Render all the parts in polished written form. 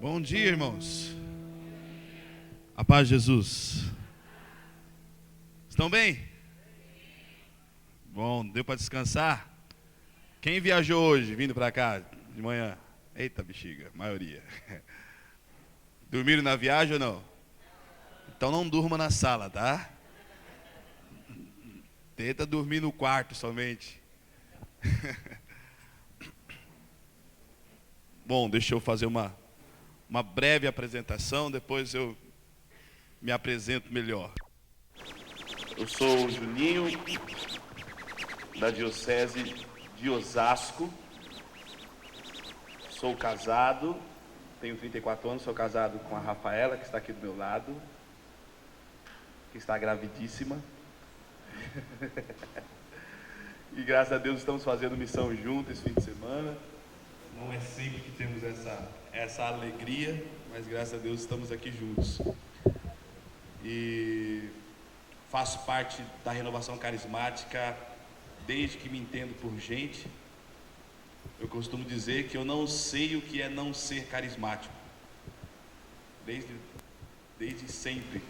Bom dia, irmãos. A paz de Jesus. Estão bem? Bom, deu para descansar? Quem viajou hoje, vindo para cá de manhã? Eita bexiga, maioria. Dormiram na viagem ou não? Então não durma na sala, tá? Tenta dormir no quarto somente. Bom, deixa eu fazer uma breve apresentação, depois eu me apresento melhor. Eu sou o Juninho, da Diocese de Osasco. Sou casado, tenho 34 anos, sou casado com a Rafaela, que está aqui do meu lado, que está gravidíssima. E graças a Deus estamos fazendo missão juntos esse fim de semana. Não é sempre que temos essa alegria, mas graças a Deus estamos aqui juntos. E faço parte da Renovação Carismática desde que me entendo por gente. Eu costumo dizer que eu não sei o que é não ser carismático. Desde sempre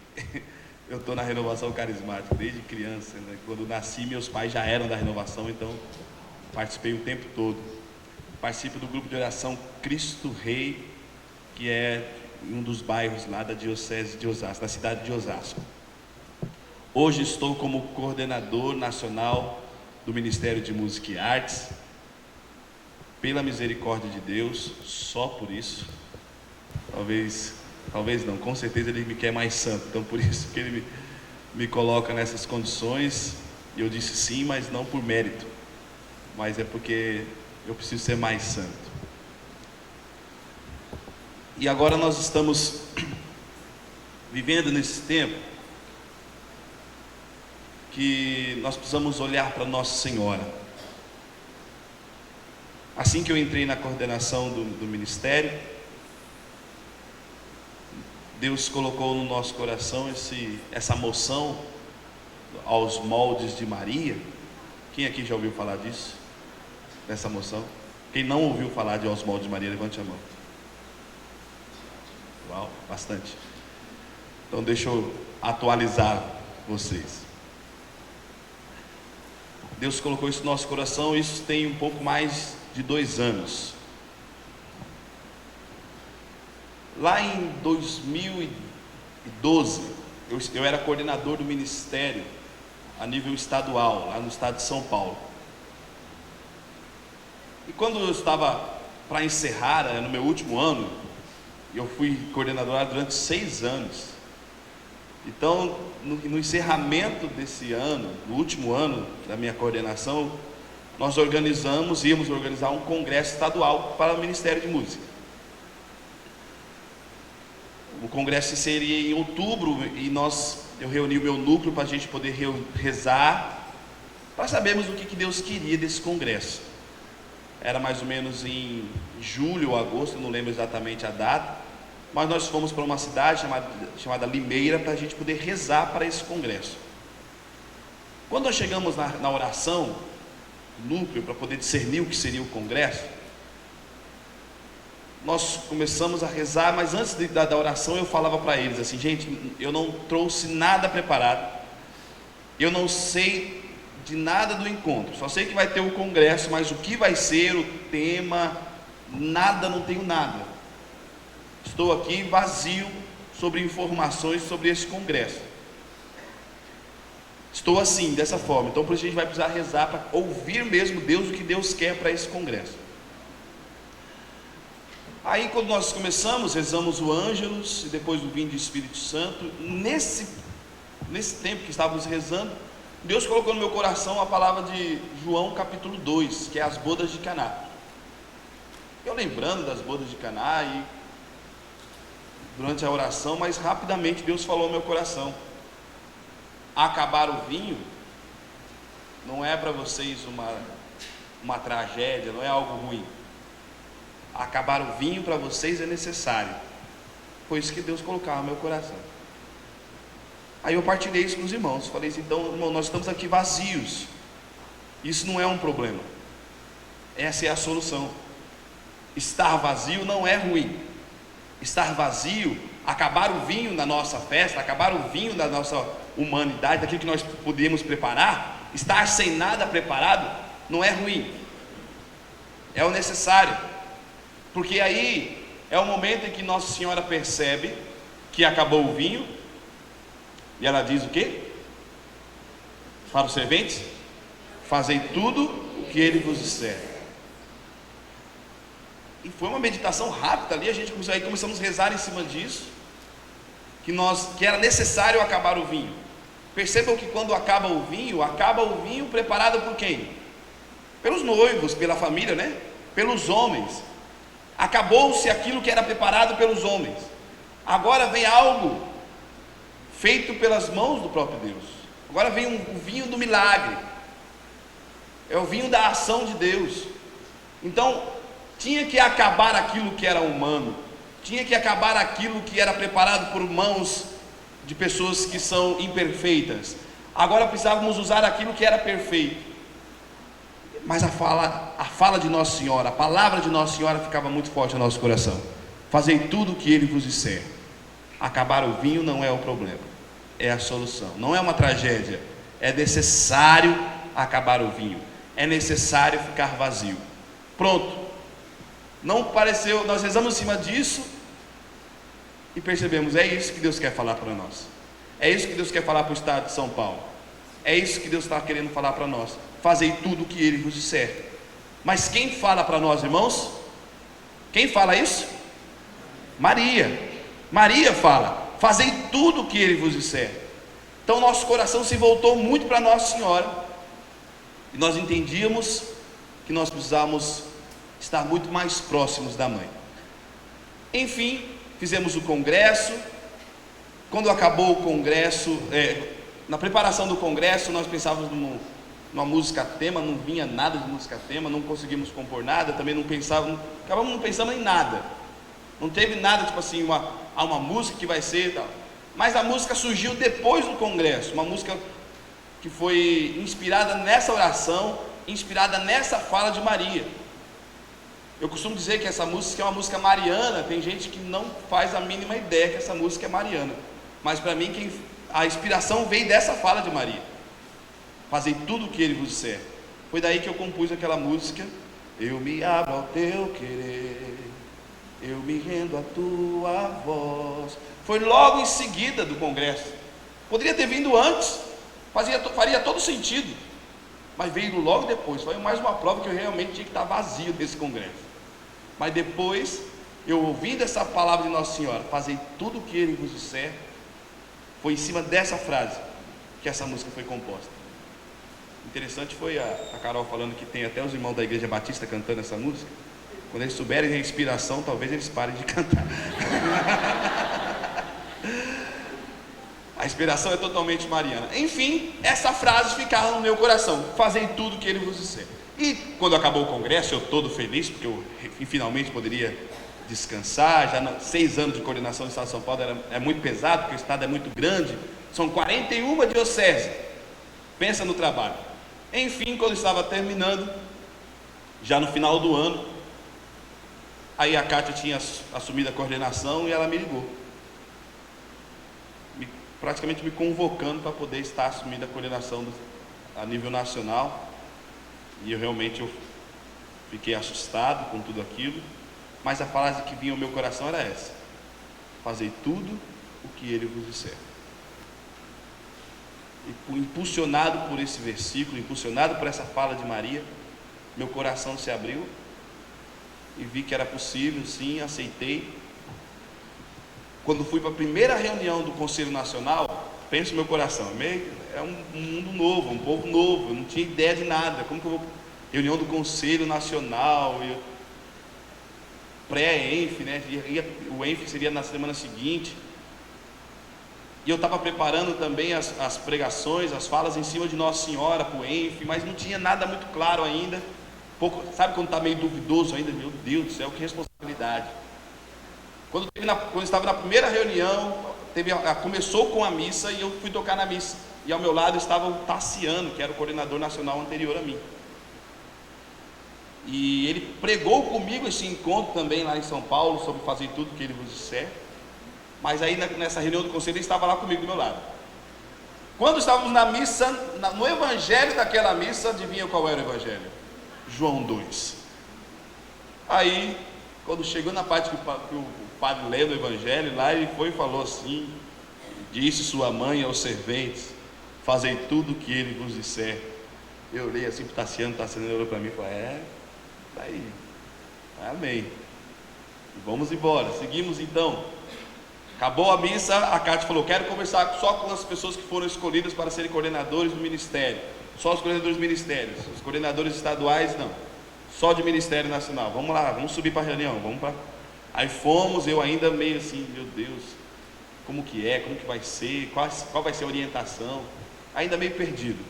eu estou na Renovação Carismática, desde criança, né? Quando nasci, meus pais já eram da Renovação, então participei o tempo todo. Participo do grupo de oração Cristo Rei, que é um dos bairros lá da Diocese de Osasco, da cidade de Osasco. Hoje estou como coordenador nacional do Ministério de Música e Artes, pela misericórdia de Deus, só por isso. Talvez não, com certeza Ele me quer mais santo, então por isso que Ele me coloca nessas condições. E eu disse sim, mas não por mérito, mas é porque eu preciso ser mais santo. E agora nós estamos vivendo nesse tempo que nós precisamos olhar para Nossa Senhora. Assim que eu entrei na coordenação do ministério, Deus colocou no nosso coração essa moção aos moldes de Maria. Quem aqui já ouviu falar disso? Dessa moção? Quem não ouviu falar de aos moldes de Maria, levante a mão. Uau, bastante. Então deixa eu atualizar vocês. Deus colocou isso no nosso coração, isso tem um pouco mais de 2 anos. Lá em 2012, eu era coordenador do ministério a nível estadual, lá no estado de São Paulo. E quando eu estava para encerrar, no meu último ano, eu fui coordenador durante 6 anos. Então, no encerramento desse ano, no último ano da minha coordenação, nós íamos organizar um congresso estadual para o Ministério de Música. O congresso seria em outubro e eu reuni o meu núcleo para a gente poder rezar, para sabermos o que Deus queria desse congresso. Era mais ou menos em julho ou agosto, não lembro exatamente a data, mas nós fomos para uma cidade chamada Limeira para a gente poder rezar para esse congresso. Quando nós chegamos na oração, núcleo, para poder discernir o que seria o congresso, nós começamos a rezar, mas antes da oração eu falava para eles assim: gente, eu não trouxe nada preparado, eu não sei de nada do encontro, só sei que vai ter o congresso, mas o que vai ser, o tema, nada, não tenho nada. Estou aqui vazio sobre informações sobre esse congresso. Estou assim, dessa forma. Então por isso a gente vai precisar rezar para ouvir mesmo Deus, o que Deus quer para esse congresso. Aí quando nós começamos, rezamos o Ângelus e depois o Vinde do Espírito Santo. Nesse tempo que estávamos rezando, Deus colocou no meu coração a palavra de João capítulo 2, que é as bodas de Caná. Eu lembrando das bodas de Caná e durante a oração, mas rapidamente Deus falou ao meu coração: acabar o vinho não é para vocês uma tragédia, não é algo ruim. Acabar o vinho para vocês é necessário. Foi isso que Deus colocava no meu coração. Aí eu partilhei isso com os irmãos. Falei assim: então, irmão, nós estamos aqui vazios. Isso não é um problema. Essa é a solução. Estar vazio não é ruim. Estar vazio, acabar o vinho da nossa festa, acabar o vinho da nossa humanidade, daquilo que nós podemos preparar, estar sem nada preparado, não é ruim. É o necessário. Porque aí é o momento em que Nossa Senhora percebe que acabou o vinho, e ela diz o quê? Para os serventes: fazei tudo o que ele vos disser. E foi uma meditação rápida ali, aí começamos a rezar em cima disso, que era necessário acabar o vinho. Percebam que quando acaba o vinho preparado por quem? Pelos noivos, pela família, né? Pelos homens. Acabou-se aquilo que era preparado pelos homens. Agora vem algo feito pelas mãos do próprio Deus. Agora vem o vinho do milagre. É o vinho da ação de Deus. Então, tinha que acabar aquilo que era humano, tinha que acabar aquilo que era preparado por mãos de pessoas que são imperfeitas. Agora precisávamos usar aquilo que era perfeito. Mas a fala de Nossa Senhora, a palavra de Nossa Senhora ficava muito forte no nosso coração. Fazei tudo o que ele vos disser. Acabar o vinho não é o problema, é a solução. Não é uma tragédia. É necessário acabar o vinho, é necessário ficar vazio. Pronto. Não pareceu, nós rezamos em cima disso e percebemos, é isso que Deus quer falar para nós. É isso que Deus quer falar para o estado de São Paulo. É isso que Deus está querendo falar para nós. Fazei tudo o que ele vos disser. Mas quem fala para nós, irmãos? Quem fala isso? Maria. Maria fala: fazei tudo o que ele vos disser. Então nosso coração se voltou muito para Nossa Senhora, e nós entendíamos que nós precisávamos estar muito mais próximos da mãe. Enfim, fizemos o congresso. Quando acabou o congresso, na preparação do congresso, nós pensávamos numa música tema, não vinha nada de música tema, não conseguimos compor nada, também acabamos não pensando em nada. Não teve nada, tipo assim, uma música que vai ser tal. Mas a música surgiu depois do congresso, uma música que foi inspirada nessa oração, inspirada nessa fala de Maria. Eu costumo dizer que essa música é uma música mariana. Tem gente que não faz a mínima ideia que essa música é mariana, mas para mim a inspiração veio dessa fala de Maria: fazei tudo o que ele vos disser. Foi daí que eu compus aquela música: eu me abro ao teu querer, eu me rendo à tua voz. Foi logo em seguida do congresso. Poderia ter vindo antes, faria todo sentido, mas veio logo depois. Foi mais uma prova que eu realmente tinha que estar vazio desse congresso. Mas depois, eu ouvindo essa palavra de Nossa Senhora: fazei tudo o que ele vos disser, foi em cima dessa frase que essa música foi composta. Interessante foi a Carol falando que tem até os irmãos da Igreja Batista cantando essa música. Quando eles souberem a inspiração, talvez eles parem de cantar. A inspiração é totalmente mariana. Enfim, essa frase ficava no meu coração: fazei tudo o que ele vos disser. E quando acabou o congresso, eu todo feliz, porque eu finalmente poderia descansar. Já 6 anos de coordenação do Estado de São Paulo é muito pesado, porque o Estado é muito grande, são 41 dioceses. Pensa no trabalho. Enfim, quando estava terminando, já no final do ano, aí a Kátia tinha assumido a coordenação e ela me ligou, praticamente me convocando para poder estar assumindo a coordenação a nível nacional. E eu realmente fiquei assustado com tudo aquilo, mas a frase que vinha ao meu coração era essa: fazei tudo o que ele vos disser. E impulsionado por esse versículo, impulsionado por essa fala de Maria, meu coração se abriu e vi que era possível, sim, aceitei. Quando fui para a primeira reunião do Conselho Nacional, penso no meu coração, é um mundo novo, um povo novo, eu não tinha ideia de nada. Como que eu vou? Reunião do Conselho Nacional, pré-ENF, né? O ENF seria na semana seguinte. E eu estava preparando também as pregações, as falas em cima de Nossa Senhora para o ENF, mas não tinha nada muito claro ainda. Sabe quando está meio duvidoso ainda? Meu Deus do céu, que responsabilidade. Quando estava na primeira reunião, começou com a missa e eu fui tocar na missa. e ao meu lado estava o Tassiano, que era o coordenador nacional anterior a mim. E ele pregou comigo esse encontro também lá em São Paulo, sobre fazer tudo que ele vos disser. Mas aí nessa reunião do conselho ele estava lá comigo do meu lado. Quando estávamos na missa, no evangelho daquela missa, adivinha qual era o evangelho? João 2. Aí, quando chegou na parte que o padre leu do evangelho, lá ele foi e falou assim: disse sua mãe aos serventes, fazei tudo o que ele vos disser. Eu olhei assim para o Tassiano olhou para mim e falou: tá aí, amém. E vamos embora, seguimos então. Acabou a missa, a Cátia falou: quero conversar só com as pessoas que foram escolhidas para serem coordenadores do ministério. Só os coordenadores do ministério, os coordenadores estaduais não, só de Ministério Nacional. Vamos lá, vamos subir para a reunião, vamos para... Aí fomos, eu ainda meio assim, meu Deus, como que vai ser, qual vai ser a orientação, ainda meio perdido.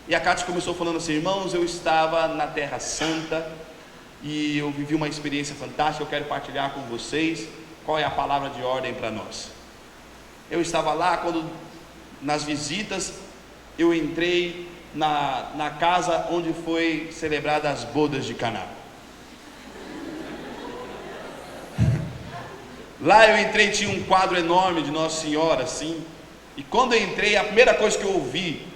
E a Cátia começou falando assim: irmãos, eu estava na Terra Santa e eu vivi uma experiência fantástica, eu quero partilhar com vocês. Qual é a palavra de ordem para nós? Eu estava lá quando, nas visitas, eu entrei na casa onde foi celebrada as bodas de Caná. Lá eu entrei, tinha um quadro enorme de Nossa Senhora assim, e quando eu entrei, a primeira coisa que eu ouvi,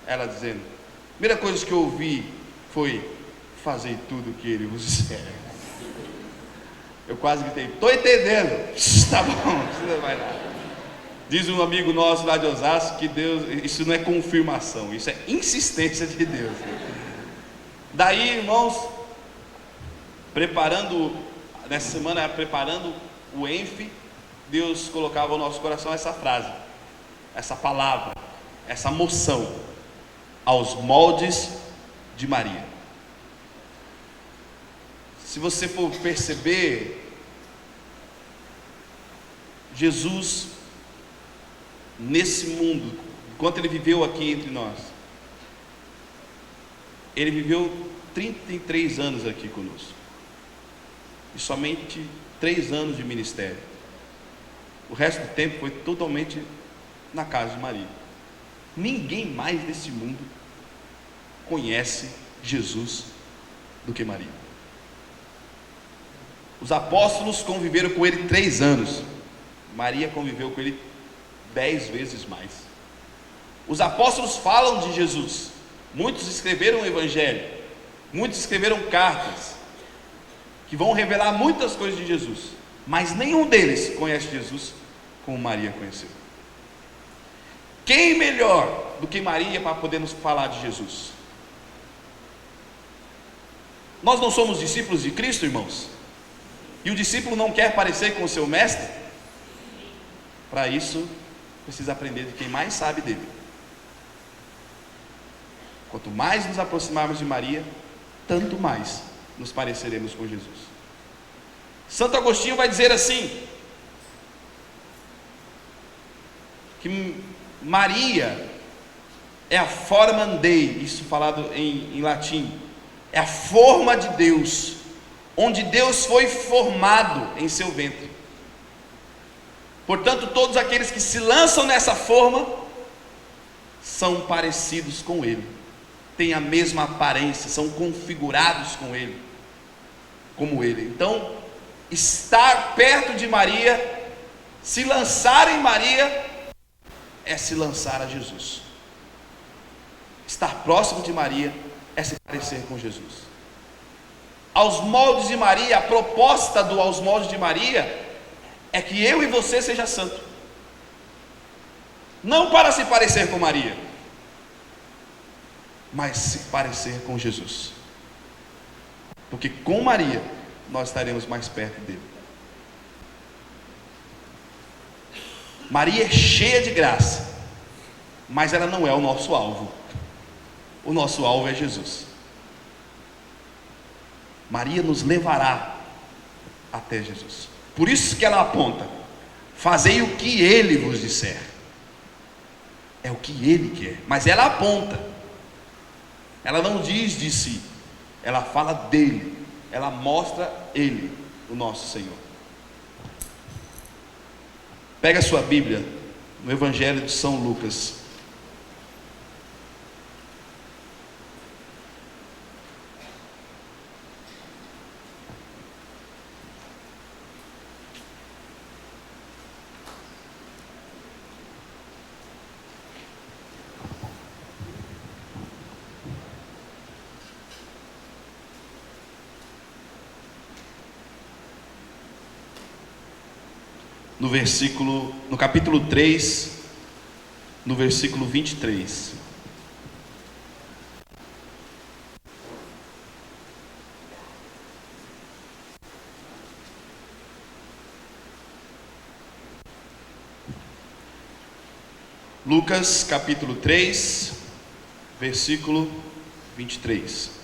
ela dizendo, a primeira coisa que eu ouvi foi: fazei tudo o que ele vos disser. Eu quase gritei: estou entendendo. Tá bom, não precisa mais nada. Diz um amigo nosso lá de Osasco que Deus, isso não é confirmação, isso é insistência de Deus. Daí, irmãos, nessa semana, preparando o ENF, Deus colocava no nosso coração essa frase, essa palavra, essa moção: aos moldes de Maria. Se você for perceber, Jesus, nesse mundo, enquanto ele viveu aqui entre nós, ele viveu 33 anos aqui conosco, e somente 3 anos de ministério. O resto do tempo foi totalmente na casa de Maria. Ninguém mais desse mundo conhece Jesus do que Maria. Os apóstolos conviveram com ele 3 anos. Maria conviveu com ele 10 vezes mais. Os apóstolos falam de Jesus. Muitos escreveram o evangelho, muitos escreveram cartas que vão revelar muitas coisas de Jesus, mas nenhum deles conhece Jesus como Maria conheceu. Quem melhor do que Maria para poder nos falar de Jesus? Nós não somos discípulos de Cristo, irmãos? E o discípulo não quer parecer com o seu mestre? Para isso, precisa aprender de quem mais sabe dele. Quanto mais nos aproximarmos de Maria, tanto mais nos pareceremos com Jesus. Santo Agostinho vai dizer assim, que Maria é a forma Dei, isso falado em latim, é a forma de Deus, onde Deus foi formado em seu ventre. Portanto, todos aqueles que se lançam nessa forma são parecidos com Ele, têm a mesma aparência, são configurados com Ele, como Ele. Então, estar perto de Maria, se lançar em Maria, é se lançar a Jesus. Estar próximo de Maria é se parecer com Jesus. Aos moldes de Maria, a proposta do aos moldes de Maria é que eu e você seja santo, não para se parecer com Maria, mas se parecer com Jesus, porque com Maria nós estaremos mais perto dele. Maria é cheia de graça, mas ela não é o nosso alvo. O nosso alvo é Jesus. Maria nos levará até Jesus. Por isso que ela aponta: fazei o que Ele vos disser. É o que Ele quer, mas ela aponta. Ela não diz de si, ela fala dele, ela mostra Ele, o nosso Senhor. Pega a sua Bíblia, no Evangelho de São Lucas, no capítulo 3, no versículo 23. Lucas capítulo 3, versículo 23.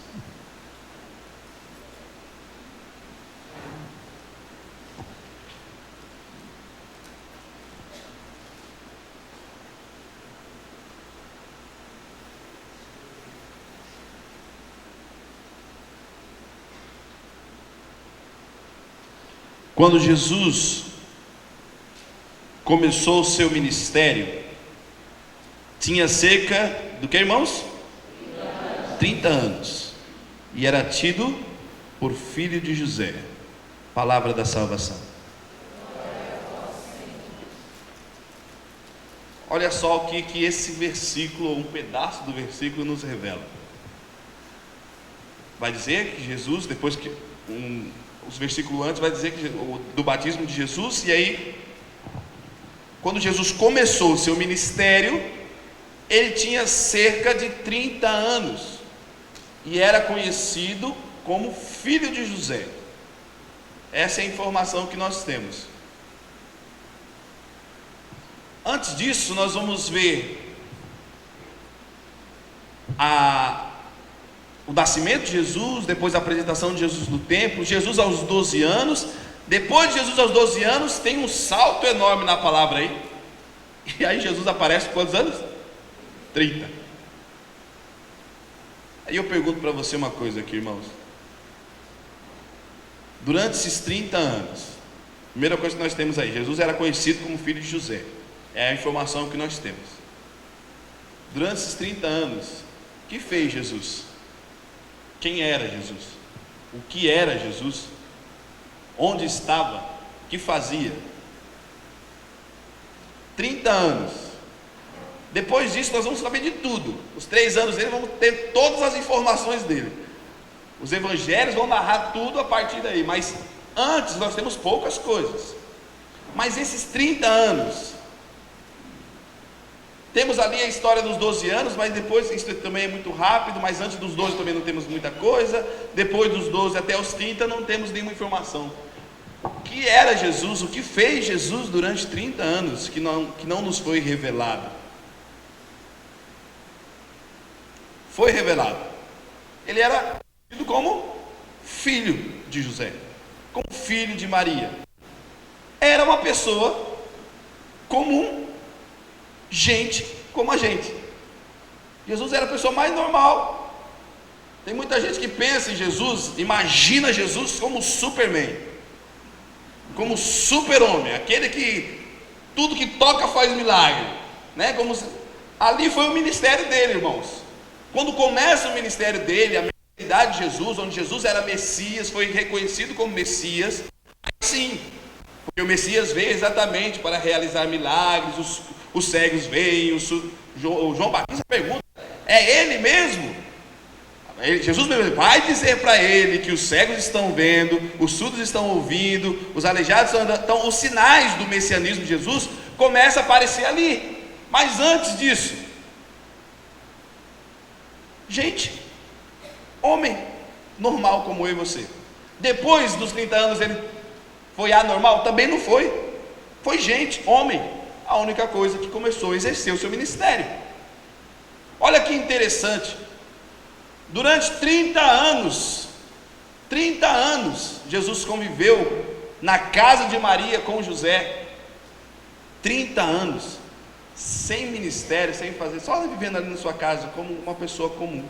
Quando Jesus começou o seu ministério, tinha cerca do que, irmãos? 30 anos. E era tido por filho de José. Palavra da salvação. Olha só o que esse versículo, ou um pedaço do versículo, nos revela. Vai dizer que Jesus, depois que os versículos antes, vai dizer que do batismo de Jesus, e aí, quando Jesus começou o seu ministério, ele tinha cerca de 30 anos e era conhecido como filho de José. Essa é a informação que nós temos. Antes disso, nós vamos ver o nascimento de Jesus, depois a apresentação de Jesus no templo, Jesus aos 12 anos. Depois de Jesus aos 12 anos, tem um salto enorme na palavra aí. E aí Jesus aparece com quantos anos? 30. Aí eu pergunto para você uma coisa aqui, irmãos. Durante esses 30 anos, a primeira coisa que nós temos aí, Jesus era conhecido como filho de José. É a informação que nós temos. Durante esses 30 anos, o que fez Jesus? Quem era Jesus? O que era Jesus? Onde estava? O que fazia? 30 anos. Depois disso nós vamos saber de tudo. Os 3 anos dele, vamos ter todas as informações dele. Os evangelhos vão narrar tudo a partir daí. Mas antes nós temos poucas coisas. Mas esses 30 anos, temos ali a história dos 12 anos, mas depois, isso também é muito rápido, mas antes dos 12 também não temos muita coisa. Depois dos 12 até os 30 não temos nenhuma informação. O que era Jesus? O que fez Jesus durante 30 anos que não nos foi revelado? Foi revelado. Ele era tido como filho de José, como filho de Maria. Era uma pessoa comum, gente como a gente. Jesus era a pessoa mais normal. Tem muita gente que pensa em Jesus, imagina Jesus como Superman, como super-homem, aquele que tudo que toca faz milagre, né? Ali foi o ministério dele, irmãos. Quando começa o ministério dele, a messianidade de Jesus, onde Jesus era Messias, foi reconhecido como Messias, sim, porque o Messias veio exatamente para realizar milagres, os cegos veem, o João Batista pergunta, é ele mesmo? Jesus mesmo vai dizer para ele que os cegos estão vendo, os surdos estão ouvindo, os aleijados estão andando. Então os sinais do messianismo de Jesus começam a aparecer ali. Mas antes disso, gente, homem normal como eu e você. Depois dos 30 anos ele foi anormal? Também não foi. Foi gente, homem. A única coisa que começou a exercer o seu ministério. Olha que interessante. Durante 30 anos, Jesus conviveu na casa de Maria com José. 30 anos, sem ministério, sem fazer, só vivendo ali na sua casa como uma pessoa comum.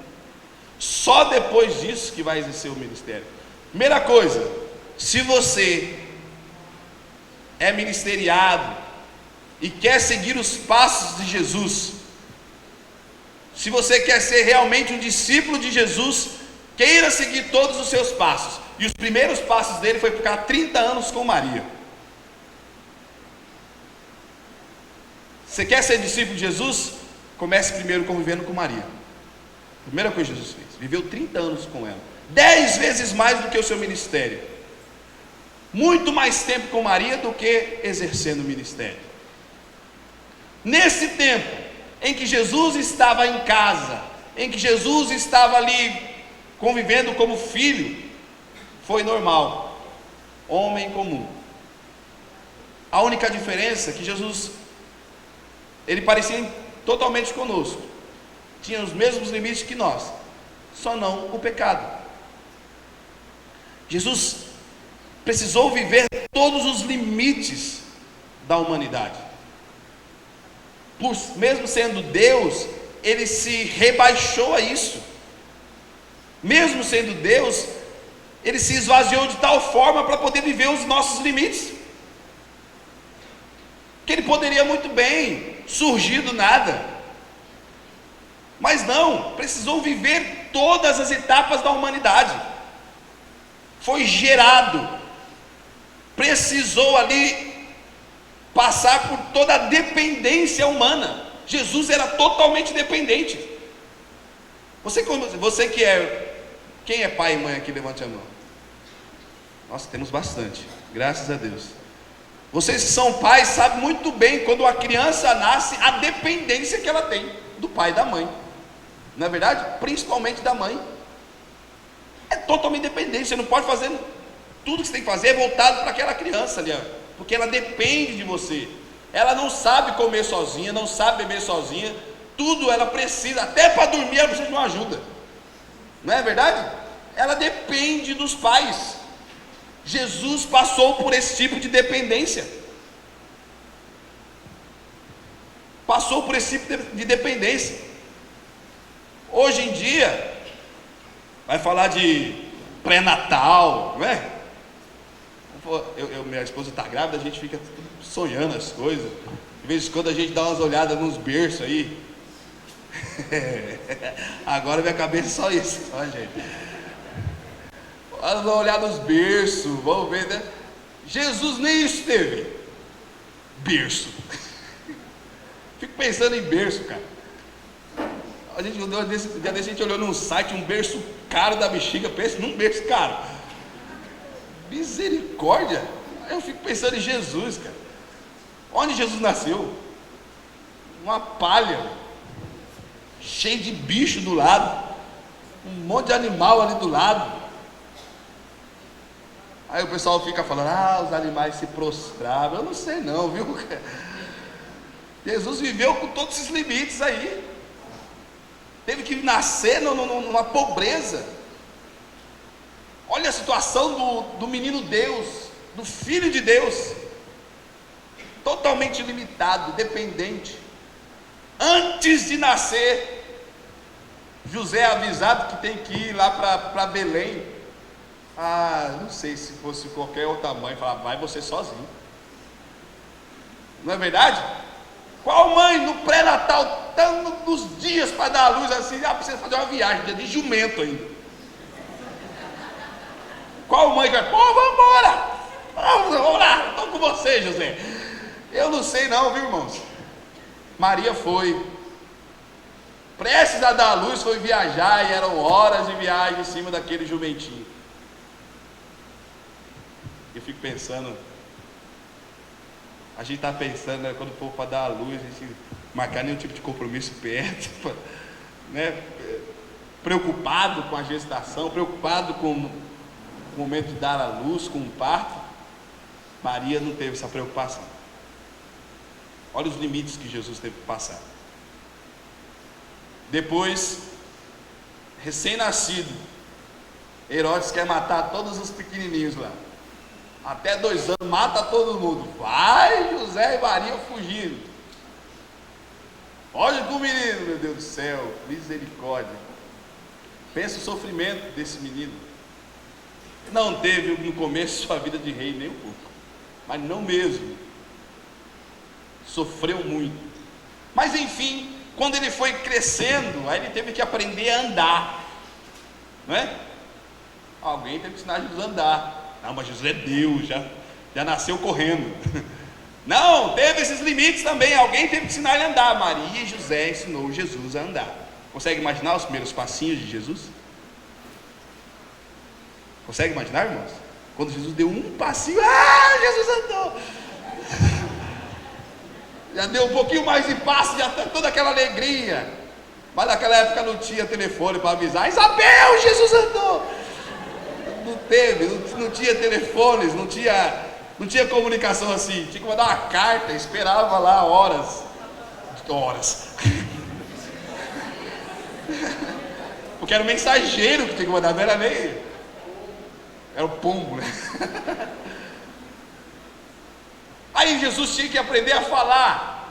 Só depois disso que vai exercer o ministério. Primeira coisa, se você é ministeriado e quer seguir os passos de Jesus, se você quer ser realmente um discípulo de Jesus, queira seguir todos os seus passos. E os primeiros passos dele foi ficar 30 anos com Maria. Você quer ser discípulo de Jesus? Comece primeiro convivendo com Maria. Primeira coisa que Jesus fez, viveu 30 anos com ela, 10 vezes mais do que o seu ministério. muito mais tempo com Maria do que exercendo o ministério. Nesse tempo em que Jesus estava em casa, em que Jesus estava ali convivendo como filho, foi normal, homem comum. A única diferença é que Jesus, ele parecia totalmente conosco, tinha os mesmos limites que nós, só não o pecado. Jesus precisou viver todos os limites da humanidade. Mesmo sendo Deus, ele se rebaixou a isso. Mesmo sendo Deus, ele se esvaziou de tal forma para poder viver os nossos limites, que ele poderia muito bem surgir do nada, mas não, precisou viver todas as etapas da humanidade. Foi gerado, precisou ali passar por toda a dependência humana. Jesus era totalmente dependente. Você que é, quem é pai e mãe aqui, levante a mão. Nossa, temos bastante, graças a Deus. Vocês que são pais sabem muito bem, quando a criança nasce, a dependência que ela tem do pai e da mãe, não é verdade? Principalmente da mãe. É totalmente dependente, você não pode fazer, tudo que você tem que fazer é voltado para aquela criança ali, porque ela depende de você. Ela não sabe comer sozinha, não sabe beber sozinha, tudo ela precisa, até para dormir ela precisa de uma ajuda, não é verdade? Ela depende dos pais. Jesus passou por esse tipo de dependência, passou por esse tipo de dependência. Hoje em dia vai falar de pré-natal, não é? Minha esposa está grávida, a gente fica sonhando as coisas. De vez em quando a gente dá umas olhadas nos berços aí. Agora minha cabeça é só isso, ó, gente. Vamos olhar nos berços, vamos ver, né? Jesus nem isso teve. Berço. Fico pensando em berço, cara. A gente olhou num site, um berço caro da bexiga, pensa num berço caro. Misericórdia. Aí eu fico pensando em Jesus, cara. Onde Jesus nasceu? Uma palha, cheio de bicho do lado, um monte de animal ali do lado. Aí o pessoal fica falando, os animais se prostravam. Eu não sei não, viu? Jesus viveu com todos esses limites aí. Teve que nascer numa pobreza. Olha a situação do menino Deus, do Filho de Deus, totalmente limitado, dependente. Antes de nascer, José é avisado que tem que ir lá para Belém. Não sei, se fosse qualquer outra mãe, falava, vai você sozinho. Não é verdade? Qual mãe no pré-natal, estando nos dias para dar a luz assim, precisa fazer uma viagem, dia de jumento ainda. Qual mãe que vai, vamos embora, vamos lá, estou com você, José. Eu não sei não, viu, irmãos? Maria foi, prestes a dar a luz, foi viajar, e eram horas de viagem em cima daquele jumentinho. Eu fico pensando, a gente está pensando, né, quando for para dar a luz, a gente marcar nenhum tipo de compromisso perto, né, preocupado com a gestação, preocupado com o momento de dar a luz, com o parto. Maria não teve essa preocupação. Olha os limites que Jesus teve que passar. Depois, recém-nascido, Herodes quer matar todos os pequenininhos lá. Até 2 anos, mata todo mundo. Vai José e Maria fugindo. Olha o menino, meu Deus do céu, misericórdia. Pensa o sofrimento desse menino. Não teve no começo sua vida de rei nem um pouco, mas não mesmo. Sofreu muito. Mas enfim, quando ele foi crescendo, aí ele teve que aprender a andar, não é? Alguém teve que ensinar Jesus a andar. Não, mas Jesus é Deus, já nasceu correndo. Não, teve esses limites também. Alguém teve que ensinar ele a andar. Maria e José ensinou Jesus a andar. Consegue imaginar os primeiros passinhos de Jesus? Consegue imaginar, irmãos? Quando Jesus deu um passinho, Jesus andou. Já deu um pouquinho mais de passo, já tá toda aquela alegria. Mas naquela época não tinha telefone para avisar: Isabel, Jesus andou. Não teve, não tinha telefones, não tinha comunicação assim. Tinha que mandar uma carta, esperava lá horas. Porque era o mensageiro que tinha que mandar, não era nem. Era o pombo, né? Aí Jesus tinha que aprender a falar.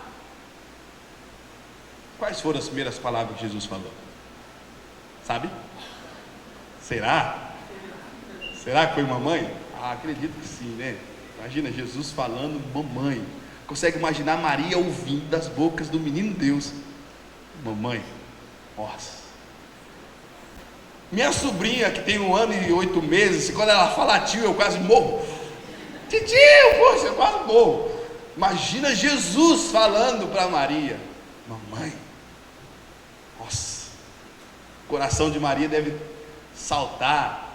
Quais foram as primeiras palavras que Jesus falou? Sabe? Será? Será que foi mamãe? Acredito que sim, né? Imagina Jesus falando mamãe. Consegue imaginar Maria ouvindo das bocas do menino Deus: mamãe. Nossa. Minha sobrinha, que tem 1 ano e 8 meses, quando ela fala tio, eu quase morro. Tio, poxa, eu quase morro. Imagina Jesus falando para Maria: mamãe. Nossa, o coração de Maria deve saltar.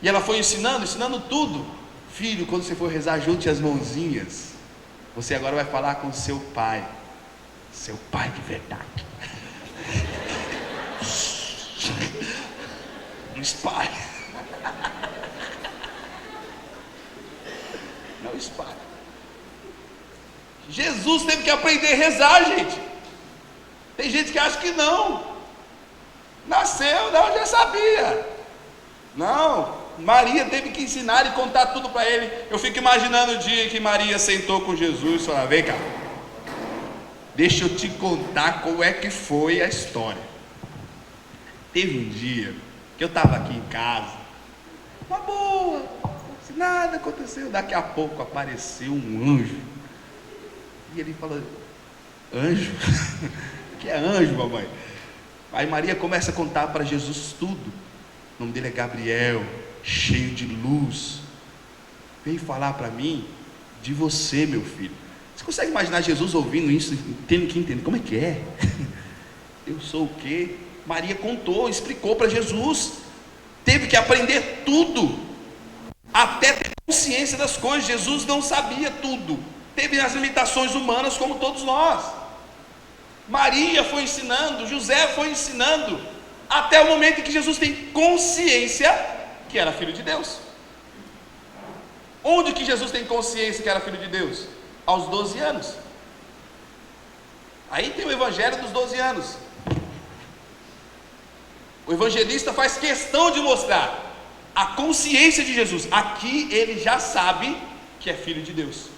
E ela foi ensinando tudo. Filho, quando você for rezar, junte as mãozinhas. Você agora vai falar com seu pai de verdade. Não espalhe. Não espalhe. Jesus teve que aprender a rezar, gente. Tem gente que acha que não. Nasceu, não, já sabia. Não, Maria teve que ensinar e contar tudo para ele. Eu fico imaginando o dia que Maria sentou com Jesus e falou: vem cá, deixa eu te contar como é que foi a história. Teve um dia que eu estava aqui em casa, uma boa, nada aconteceu. Daqui a pouco apareceu um anjo. E ele falou: anjo? O que é anjo, mamãe? Aí Maria começa a contar para Jesus tudo. O nome dele é Gabriel, cheio de luz. Veio falar para mim de você, meu filho. Você consegue imaginar Jesus ouvindo isso, tendo que entender como é que é? Eu sou o quê? Maria contou, explicou para Jesus. Teve que aprender tudo, até ter consciência das coisas. Jesus não sabia tudo, teve as limitações humanas como todos nós. Maria foi ensinando, José foi ensinando, até o momento em que Jesus tem consciência que era filho de Deus. Onde que Jesus tem consciência que era filho de Deus? Aos 12 anos. Aí tem o evangelho dos 12 anos. O evangelista faz questão de mostrar a consciência de Jesus. Aqui ele já sabe que é filho de Deus.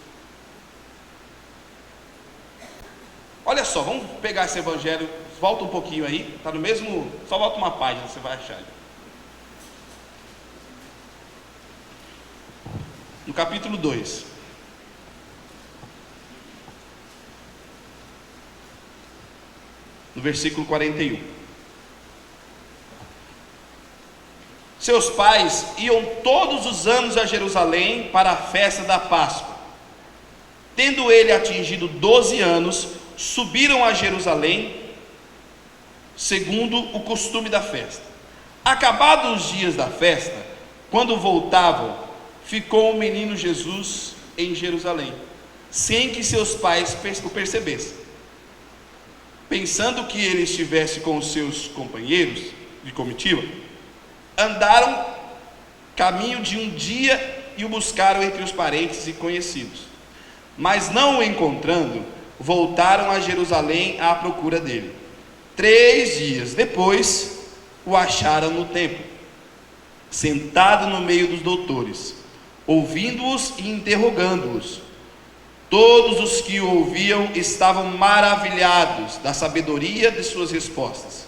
Olha só, vamos pegar esse evangelho. Volta um pouquinho aí, está no mesmo, só volta uma página, você vai achar. No capítulo 2. No versículo 41. Seus pais iam todos os anos a Jerusalém para a festa da Páscoa. Tendo ele atingido 12 anos, subiram a Jerusalém, segundo o costume da festa. Acabados os dias da festa, quando voltavam, ficou o menino Jesus em Jerusalém, sem que seus pais o percebessem. Pensando que ele estivesse com os seus companheiros de comitiva, andaram caminho de um dia e o buscaram entre os parentes e conhecidos. Mas não o encontrando, voltaram a Jerusalém à procura dele. 3 dias depois, o acharam no templo, sentado no meio dos doutores, ouvindo-os e interrogando-os. Todos os que o ouviam estavam maravilhados da sabedoria de suas respostas.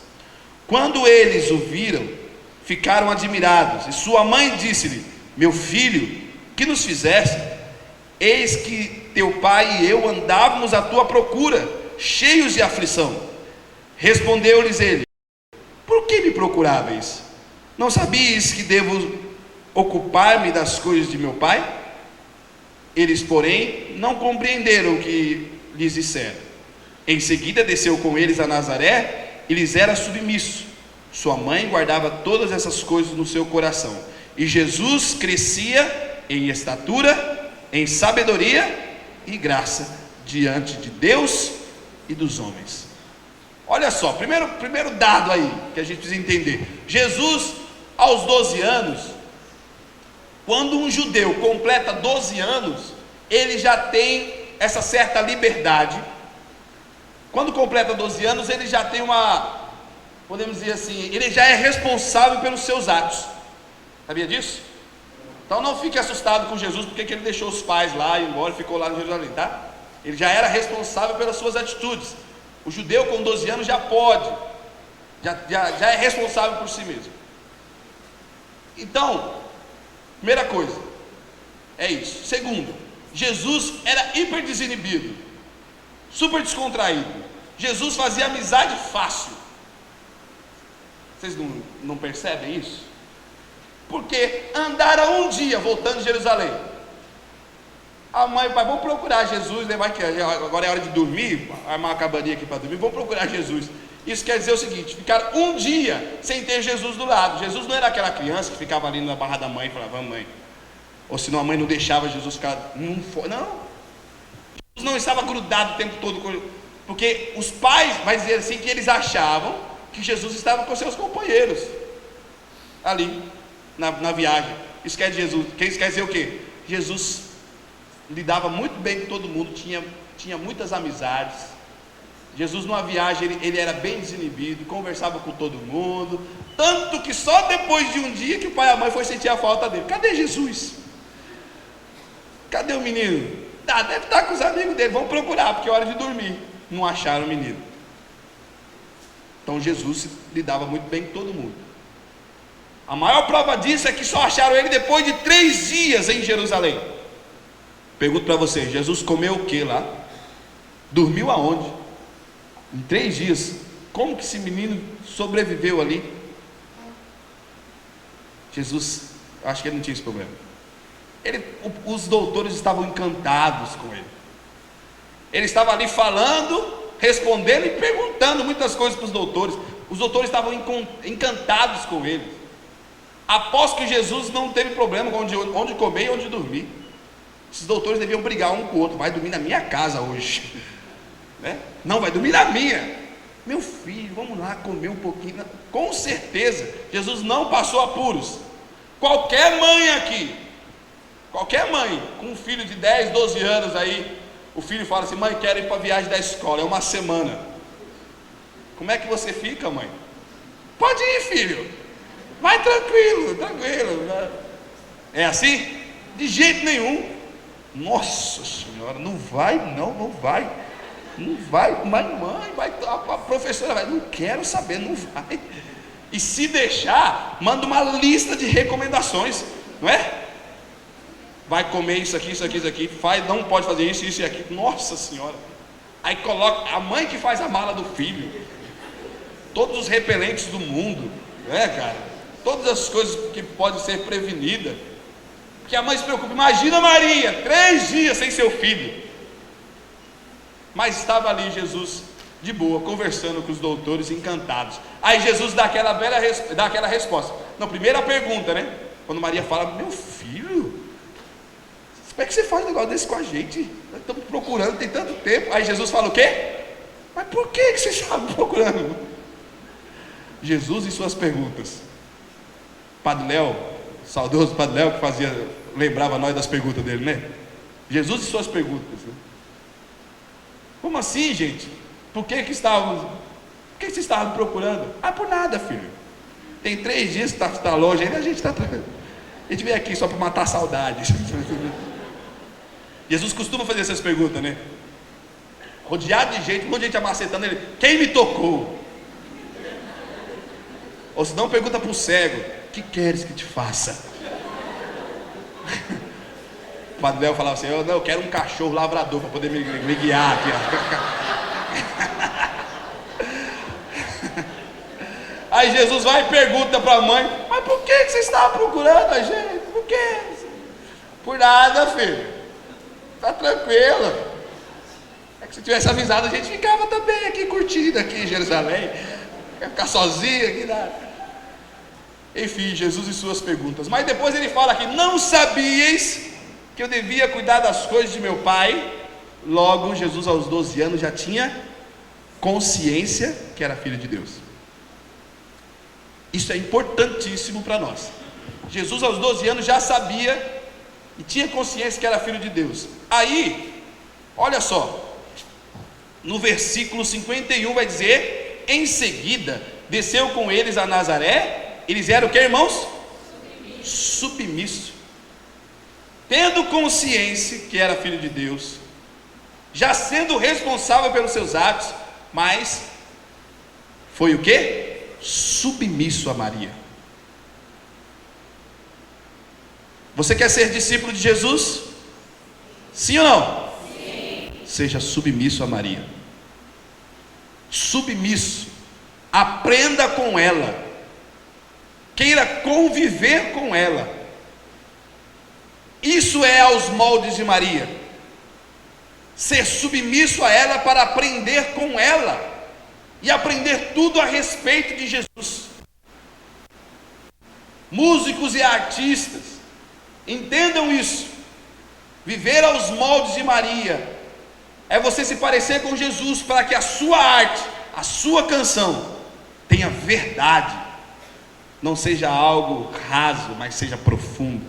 Quando eles o viram, ficaram admirados, e sua mãe disse-lhe: meu filho, que nos fizeste? Eis que teu pai e eu andávamos à tua procura, cheios de aflição. Respondeu-lhes ele: por que me procuráveis? Não sabias que devo ocupar-me das coisas de meu pai? Eles, porém, não compreenderam o que lhes disseram. Em seguida desceu com eles a Nazaré e lhes era submisso. Sua mãe guardava todas essas coisas no seu coração. E Jesus crescia em estatura, em sabedoria e graça diante de Deus e dos homens. Olha só, primeiro dado aí que a gente precisa entender. Jesus, aos 12 anos, quando um judeu completa 12 anos, ele já tem essa certa liberdade. Quando completa 12 anos, ele já tem podemos dizer assim, ele já é responsável pelos seus atos. Sabia disso? Então não fique assustado com Jesus, porque que ele deixou os pais lá e embora, ficou lá em Jerusalém, tá? Ele já era responsável pelas suas atitudes. O judeu com 12 anos já pode, já é responsável por si mesmo. Então, primeira coisa, é isso. Segundo, Jesus era hiper desinibido, super descontraído. Jesus fazia amizade fácil. Vocês não percebem isso? Porque andaram um dia voltando de Jerusalém. A mãe e o pai vão procurar Jesus, né? Agora é hora de dormir, armar uma cabaninha aqui para dormir, vão procurar Jesus. Isso quer dizer o seguinte: ficaram um dia sem ter Jesus do lado. Jesus não era aquela criança que ficava ali na barra da mãe e falava, vamos mãe. Ou senão a mãe não deixava Jesus ficar. Não. Jesus não estava grudado o tempo todo com ele. Porque os pais, vai dizer assim, que eles achavam que Jesus estava com seus companheiros ali na viagem. Isso quer dizer o quê? Jesus lidava muito bem com todo mundo, tinha muitas amizades. Jesus numa viagem ele era bem desinibido, conversava com todo mundo, tanto que só depois de um dia que o pai e a mãe foi sentir a falta dele. Cadê Jesus? Cadê o menino? Deve estar com os amigos dele, vão procurar, porque é hora de dormir. Não acharam o menino. Então Jesus lidava muito bem com todo mundo. A maior prova disso é que só acharam ele depois de 3 dias em Jerusalém. Pergunto para você, Jesus comeu o que lá? Dormiu aonde? Em 3 dias. Como que esse menino sobreviveu ali? Jesus, acho que ele não tinha esse problema. Os doutores estavam encantados com ele. Ele estava ali falando, respondendo e perguntando muitas coisas para os doutores. Os doutores estavam encantados com ele. Após que Jesus não teve problema com onde comer e onde dormir. Esses doutores deviam brigar um com o outro. Vai dormir na minha casa hoje, né? Não, vai dormir na minha. Meu filho, vamos lá comer um pouquinho. Com certeza Jesus não passou apuros. Qualquer mãe aqui, qualquer mãe com um filho de 10, 12 anos aí, o filho fala assim, mãe, quero ir para a viagem da escola, é uma semana. Como é que você fica, mãe? Pode ir, filho, vai tranquilo. É assim? De jeito nenhum. Nossa senhora, não vai, mãe, vai, a professora vai, não quero saber, não vai. E se deixar, manda uma lista de recomendações, não é? Vai comer isso aqui, não pode fazer isso e aquilo. Nossa senhora. Aí coloca a mãe que faz a mala do filho, todos os repelentes do mundo, né, cara? Todas as coisas que podem ser prevenidas. Que a mãe se preocupa. Imagina Maria, 3 dias sem seu filho. Mas estava ali Jesus de boa, conversando com os doutores, encantados. Aí Jesus dá aquela resposta. Não, primeira pergunta, né? Quando Maria fala, meu filho, como é que você faz um negócio desse com a gente? Nós estamos procurando, tem tanto tempo. Aí Jesus fala o quê? Mas por que você estava procurando? Jesus e suas perguntas. Padre Léo, saudoso Padre Léo, que lembrava nós das perguntas dele, né? Jesus e suas perguntas, né? Como assim, gente? Por que vocês estavam procurando? Ah, por nada, filho. Tem 3 dias que está longe, ainda a gente veio aqui só para matar a saudade. Jesus costuma fazer essas perguntas, né? Rodeado de gente, um monte de gente amacetando ele. Quem me tocou? Ou se não, pergunta para o cego: que queres que te faça? O Padre Léo falava assim: eu quero um cachorro lavrador para poder me guiar aqui, ó. Aí Jesus vai e pergunta para a mãe: mas por que você estava procurando a gente? Por quê? Por nada, filho, está tranquilo. É que se tivesse avisado, a gente ficava também aqui curtindo aqui em Jerusalém. Quer ficar sozinho aqui, nada. Enfim, Jesus e suas perguntas. Mas depois ele fala aqui: não sabíeis que eu devia cuidar das coisas de meu pai? Logo, Jesus aos 12 anos já tinha consciência que era filho de Deus. Isso é importantíssimo para nós. Jesus aos 12 anos já sabia e tinha consciência que era filho de Deus. Aí, olha só, no versículo 51 vai dizer: em seguida, desceu com eles a Nazaré. Eles eram o que, irmãos? Submisso. Tendo consciência que era filho de Deus, já sendo responsável pelos seus atos, mas foi o que? Submisso a Maria. Você quer ser discípulo de Jesus? Sim ou não? Sim. Seja submisso a Maria. Submisso. Aprenda com ela. Queira conviver com ela. Isso é aos moldes de Maria. Ser submisso a ela para aprender com ela e aprender tudo a respeito de Jesus. Músicos e artistas, entendam isso. Viver aos moldes de Maria é você se parecer com Jesus, para que a sua arte, a sua canção tenha verdade, não seja algo raso, mas seja profundo.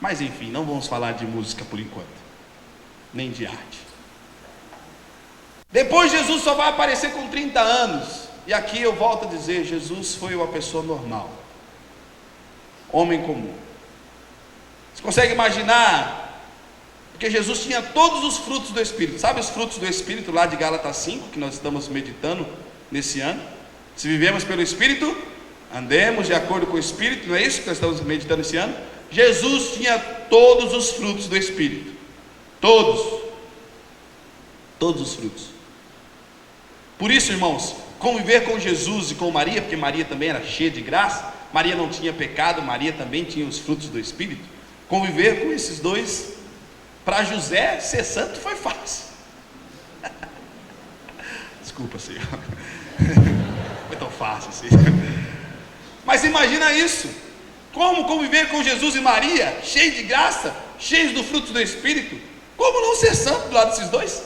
Mas enfim, não vamos falar de música por enquanto, nem de arte. Depois Jesus só vai aparecer com 30 anos. E aqui eu volto a dizer: Jesus foi uma pessoa normal, homem comum. Você consegue imaginar? Porque Jesus tinha todos os frutos do Espírito. Sabe os frutos do Espírito lá de Gálatas 5, que nós estamos meditando nesse ano? Se vivemos pelo Espírito, andemos de acordo com o Espírito. Não é isso que nós estamos meditando esse ano? Jesus tinha todos os frutos do Espírito. Todos os frutos. Por isso, irmãos, conviver com Jesus e com Maria, porque Maria também era cheia de graça, Maria não tinha pecado, Maria também tinha os frutos do Espírito. Conviver com esses dois, para José ser santo foi fácil. Desculpa, Senhor. Foi tão fácil assim. Mas imagina isso. Como conviver com Jesus e Maria, cheios de graça, cheios do fruto do Espírito? Como não ser santo do lado desses dois?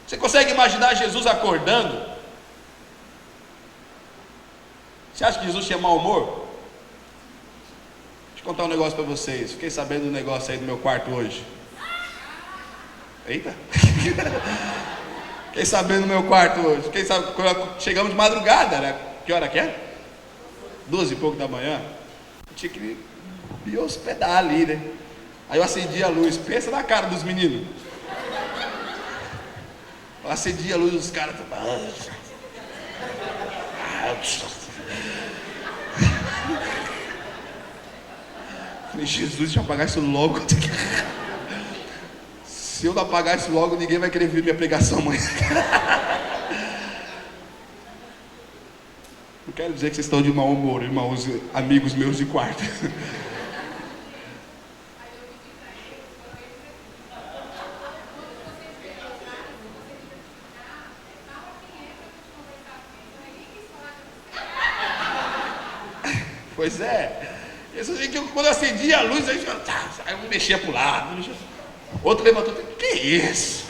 Você consegue imaginar Jesus acordando? Você acha que Jesus tinha mau humor? Deixa eu contar um negócio para vocês. Fiquei sabendo do negócio aí do meu quarto hoje. Eita! Fiquei sabendo do meu quarto hoje. Chegamos de madrugada, né? Que hora que é? 12 e pouco da manhã. Eu tinha que me hospedar ali, né? Aí eu acendi a luz. Pensa na cara dos meninos. Eu acendi a luz dos caras. Falei: Jesus, deixa eu apagar isso logo. Se eu não apagar isso logo, ninguém vai querer ver minha pregação amanhã. Não quero dizer que vocês estão de mau humor, irmãos, amigos meus de quarto. Pois é. Quando eu acendi a luz, aí eu mexia para o lado. Outro levantou: que isso?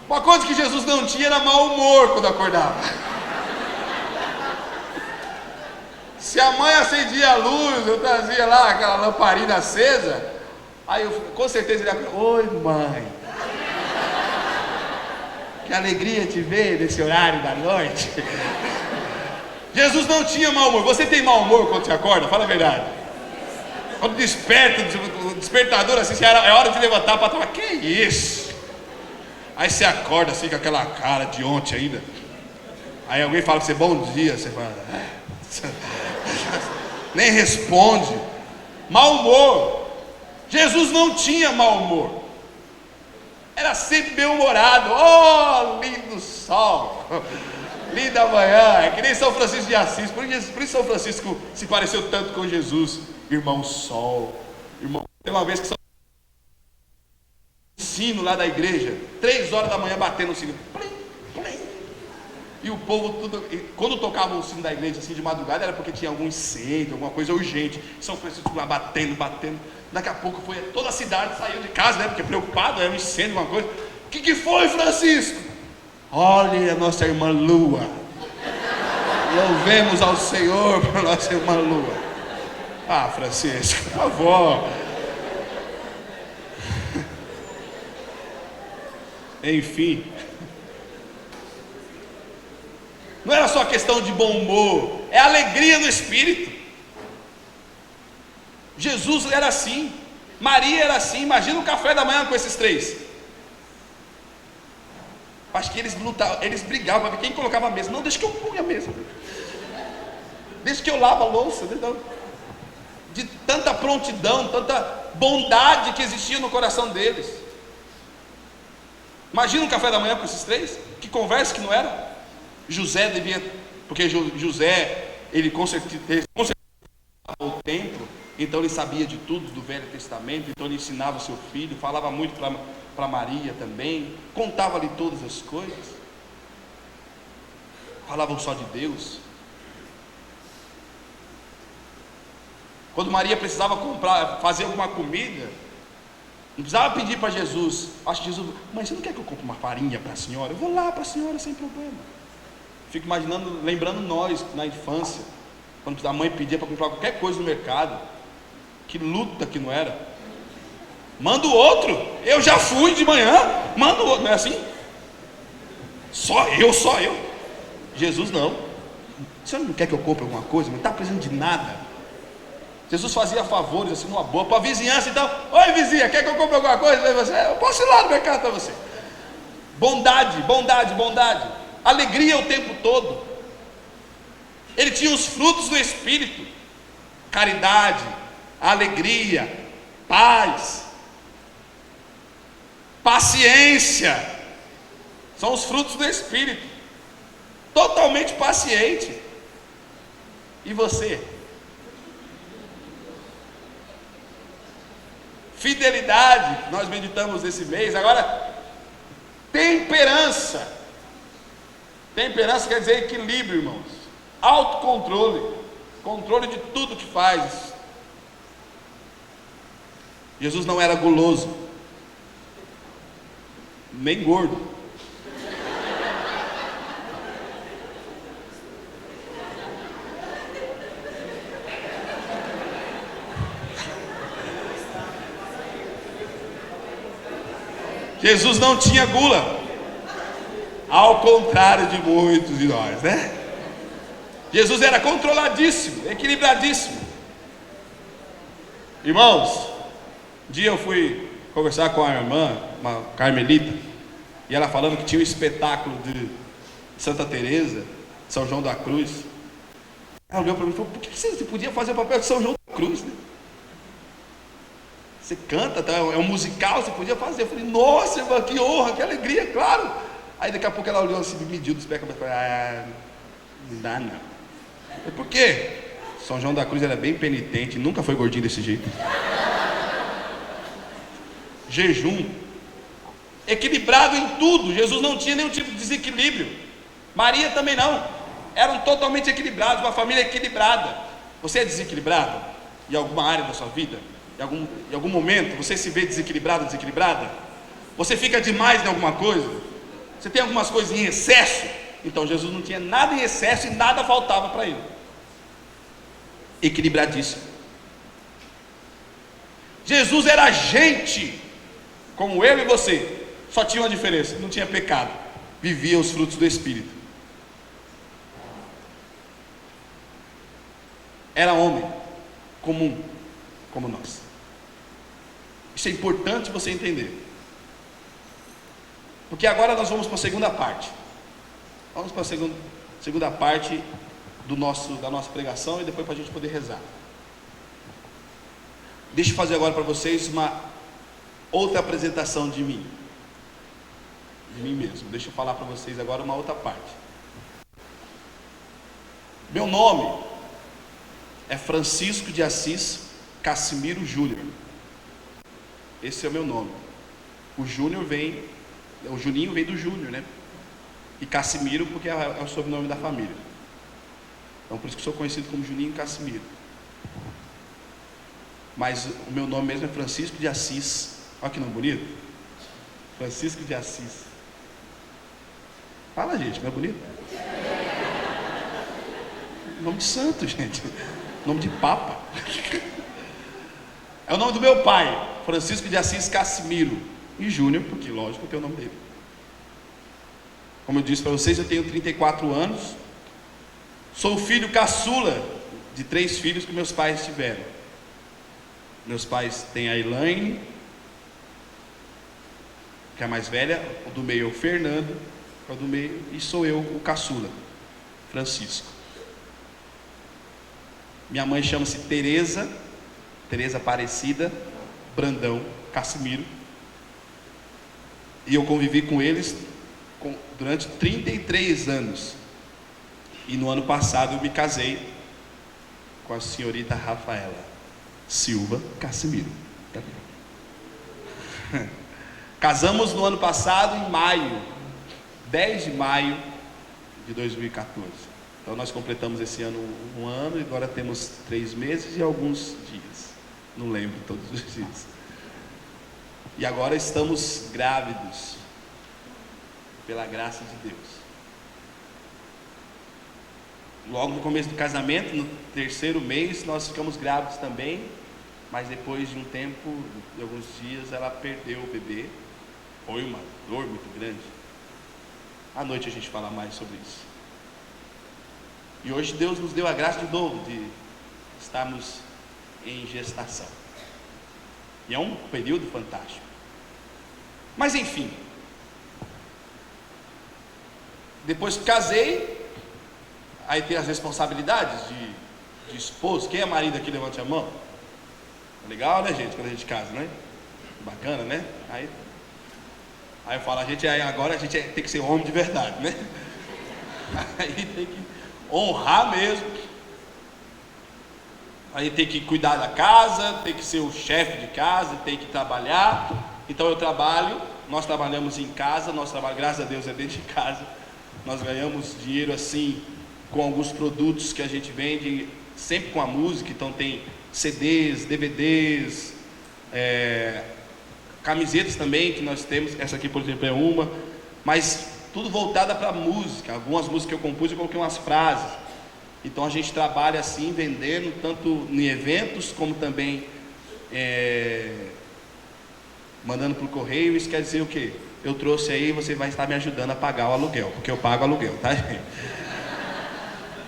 Uma coisa que Jesus não tinha era mau humor quando acordava. Se a mãe acendia a luz, eu trazia lá aquela lamparina acesa, aí eu com certeza ele ia: oi, mãe, que alegria te ver nesse horário da noite. Jesus não tinha mau humor. Você tem mau humor quando você acorda? Fala a verdade. Quando desperta, o despertador assim, é hora de levantar para tomar. Que isso? Aí você acorda assim com aquela cara de ontem ainda. Aí alguém fala para você: bom dia. Você fala: nem responde. Mau humor. Jesus não tinha mau humor. Era sempre bem-humorado. Oh, lindo sol, linda manhã. É que nem São Francisco de Assis. Por isso São Francisco se pareceu tanto com Jesus. Irmão sol. Irmão, tem uma vez que São sino lá da igreja, 3 horas da manhã batendo o sino. Plim, plim. E o povo tudo, quando tocava o sino da igreja assim de madrugada, era porque tinha algum incêndio, alguma coisa urgente. São Francisco lá batendo. Daqui a pouco foi toda a cidade saiu de casa, né? Porque preocupado, era um incêndio, alguma coisa. O que foi, Francisco? Olha a nossa irmã Lua. Louvemos ao Senhor para nossa irmã Lua. Ah, Francisco, por favor. Enfim. Não era só questão de bom humor, é alegria no espírito. Jesus era assim, Maria era assim. Imagina o café da manhã com esses três. Acho que eles lutavam, eles brigavam para ver quem colocava a mesa. Não, deixa que eu ponha a mesa, deixa que eu lavo a louça. De tanta prontidão, tanta bondade que existia no coração deles. Imagina um café da manhã com esses três. Que conversa que não era. José devia, porque José, ele com certeza o templo, então ele sabia de tudo do Velho Testamento, então ele ensinava o seu filho, falava muito para Maria também, contava ali todas as coisas, falavam só de Deus. Quando Maria precisava fazer alguma comida, não precisava pedir para Jesus. Acho que Jesus, mas você não quer que eu compre uma farinha para a senhora? Eu vou lá para a senhora sem problema. Fico imaginando, lembrando nós na infância, quando a mãe pedia para comprar qualquer coisa no mercado, que luta que não era. Manda o outro, eu já fui de manhã, manda o outro, não é assim? Só eu. Jesus não. Você não quer que eu compre alguma coisa? Não está precisando de nada. Jesus fazia favores assim, numa boa, para a vizinhança. Então, oi vizinha, quer que eu compre alguma coisa? Eu posso ir lá no mercado para você. Bondade. Alegria o tempo todo. Ele tinha os frutos do Espírito: caridade, alegria, paz, paciência. São os frutos do Espírito. Totalmente paciente. E você? Fidelidade, nós meditamos esse mês. Agora, temperança. Temperança quer dizer equilíbrio, irmãos. Autocontrole, controle de tudo que faz. Jesus não era guloso, nem gordo. Jesus não tinha gula, ao contrário de muitos de nós, né? Jesus era controladíssimo, equilibradíssimo. Irmãos, um dia eu fui conversar com a irmã, uma carmelita, e ela falando que tinha um espetáculo de Santa Teresa, São João da Cruz. Ela olhou para mim e falou: por que você podia fazer o papel de São João da Cruz, né? Você canta, tá? É um musical, você podia fazer. Eu falei: nossa, irmã, que honra, que alegria, claro. Aí daqui a pouco ela olhou assim, me mediu dos pés, e falou: não dá não. Eu falei: por quê? São João da Cruz era bem penitente, nunca foi gordinho desse jeito. Jejum, equilibrado em tudo. Jesus não tinha nenhum tipo de desequilíbrio. Maria também não. Eram totalmente equilibrados, uma família equilibrada. Você é desequilibrado em alguma área da sua vida? Em algum momento você se vê desequilibrado, desequilibrada? Você fica demais em alguma coisa? Você tem algumas coisas em excesso? Então Jesus não tinha nada em excesso e nada faltava para ele. Equilibradíssimo. Jesus era gente, como eu e você, só tinha uma diferença: não tinha pecado, vivia os frutos do Espírito. Era homem comum, como nós. Isso é importante você entender, porque agora nós vamos para a segunda parte. Vamos para a segunda parte da nossa pregação, e depois para a gente poder rezar. Deixa eu fazer agora para vocês uma outra apresentação de mim mesmo. Deixa eu falar para vocês agora uma outra parte. Meu nome é Francisco de Assis Cassimiro Júnior. Esse é o meu nome. O Juninho vem do Júnior, né? E Cassimiro porque é o sobrenome da família. Então por isso que sou conhecido como Juninho Cassimiro. Mas o meu nome mesmo é Francisco de Assis. Olha que nome bonito. Francisco de Assis. Fala, gente, não é bonito? Nome de santo, gente. Nome de papa. É o nome do meu pai, Francisco de Assis Cassimiro. E Júnior, porque lógico que é o nome dele. Como eu disse para vocês, eu tenho 34 anos. Sou o filho caçula de 3 filhos que meus pais tiveram. Meus pais têm a Elaine, que é a mais velha. O do meio é o Fernando, que é o do meio. E sou eu, o caçula, Francisco. Minha mãe chama-se Teresa Aparecida Brandão Cassimiro. E eu convivi com eles durante 33 anos. E no ano passado eu me casei com a senhorita Rafaela Silva Cassimiro. Casamos no ano passado, em maio, 10 de maio de 2014. Então nós completamos esse ano um ano e agora temos 3 meses e alguns dias. Não lembro todos os dias. E agora estamos grávidos, pela graça de Deus. Logo no começo do casamento, no 3º mês, nós ficamos grávidos também. Mas depois de um tempo, de alguns dias, ela perdeu o bebê. Foi uma dor muito grande. À noite a gente fala mais sobre isso. E hoje Deus nos deu a graça de novo de estarmos em gestação. E é um período fantástico. Mas enfim, depois que casei, aí tem as responsabilidades de esposo. Quem é marido aqui, levante a mão. Legal, né, gente, quando a gente casa, né? Bacana, né? Aí eu falo, agora a gente tem que ser homem de verdade, né? Aí tem que honrar mesmo. Aí tem que cuidar da casa, tem que ser o chefe de casa, tem que trabalhar. Então eu trabalho, nós trabalhamos em casa, nosso trabalho, graças a Deus, é dentro de casa. Nós ganhamos dinheiro assim, com alguns produtos que a gente vende, sempre com a música. Então tem CDs, DVDs, camisetas também que nós temos. Essa aqui, por exemplo, é uma. Mas tudo voltada para a música. Algumas músicas que eu compus, eu coloquei umas frases. Então a gente trabalha assim, vendendo, tanto em eventos, como também mandando para o correio. Isso quer dizer o quê? Eu trouxe aí, você vai estar me ajudando a pagar o aluguel, porque eu pago aluguel, tá, gente?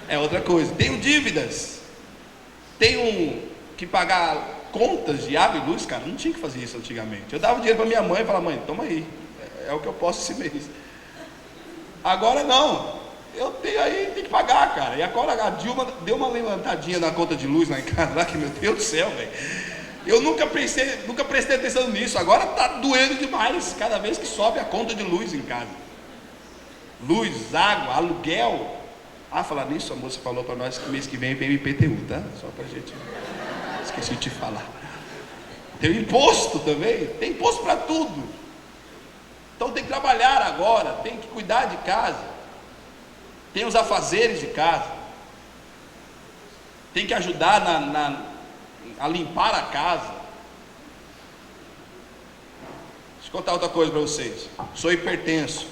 É outra coisa. Tenho dívidas. Tenho que pagar contas de água e luz, cara. Não tinha que fazer isso antigamente. Eu dava dinheiro para minha mãe e falava, mãe, toma aí, é o que eu posso esse mês. Agora não, eu tenho aí, tem que pagar, cara. E agora a Dilma deu uma levantadinha na conta de luz lá em casa, lá, que meu Deus do céu, velho. Eu nunca prestei atenção nisso. Agora tá doendo demais cada vez que sobe a conta de luz em casa. Luz, água, aluguel. Falar nisso, a moça falou para nós que mês que vem IPTU, tá? Só pra gente. Esqueci de te falar. Tem imposto também, tem imposto para tudo. Então tem que trabalhar agora, tem que cuidar de casa, tem os afazeres de casa, tem que ajudar a limpar a casa. Deixa eu contar outra coisa para vocês. Sou hipertenso.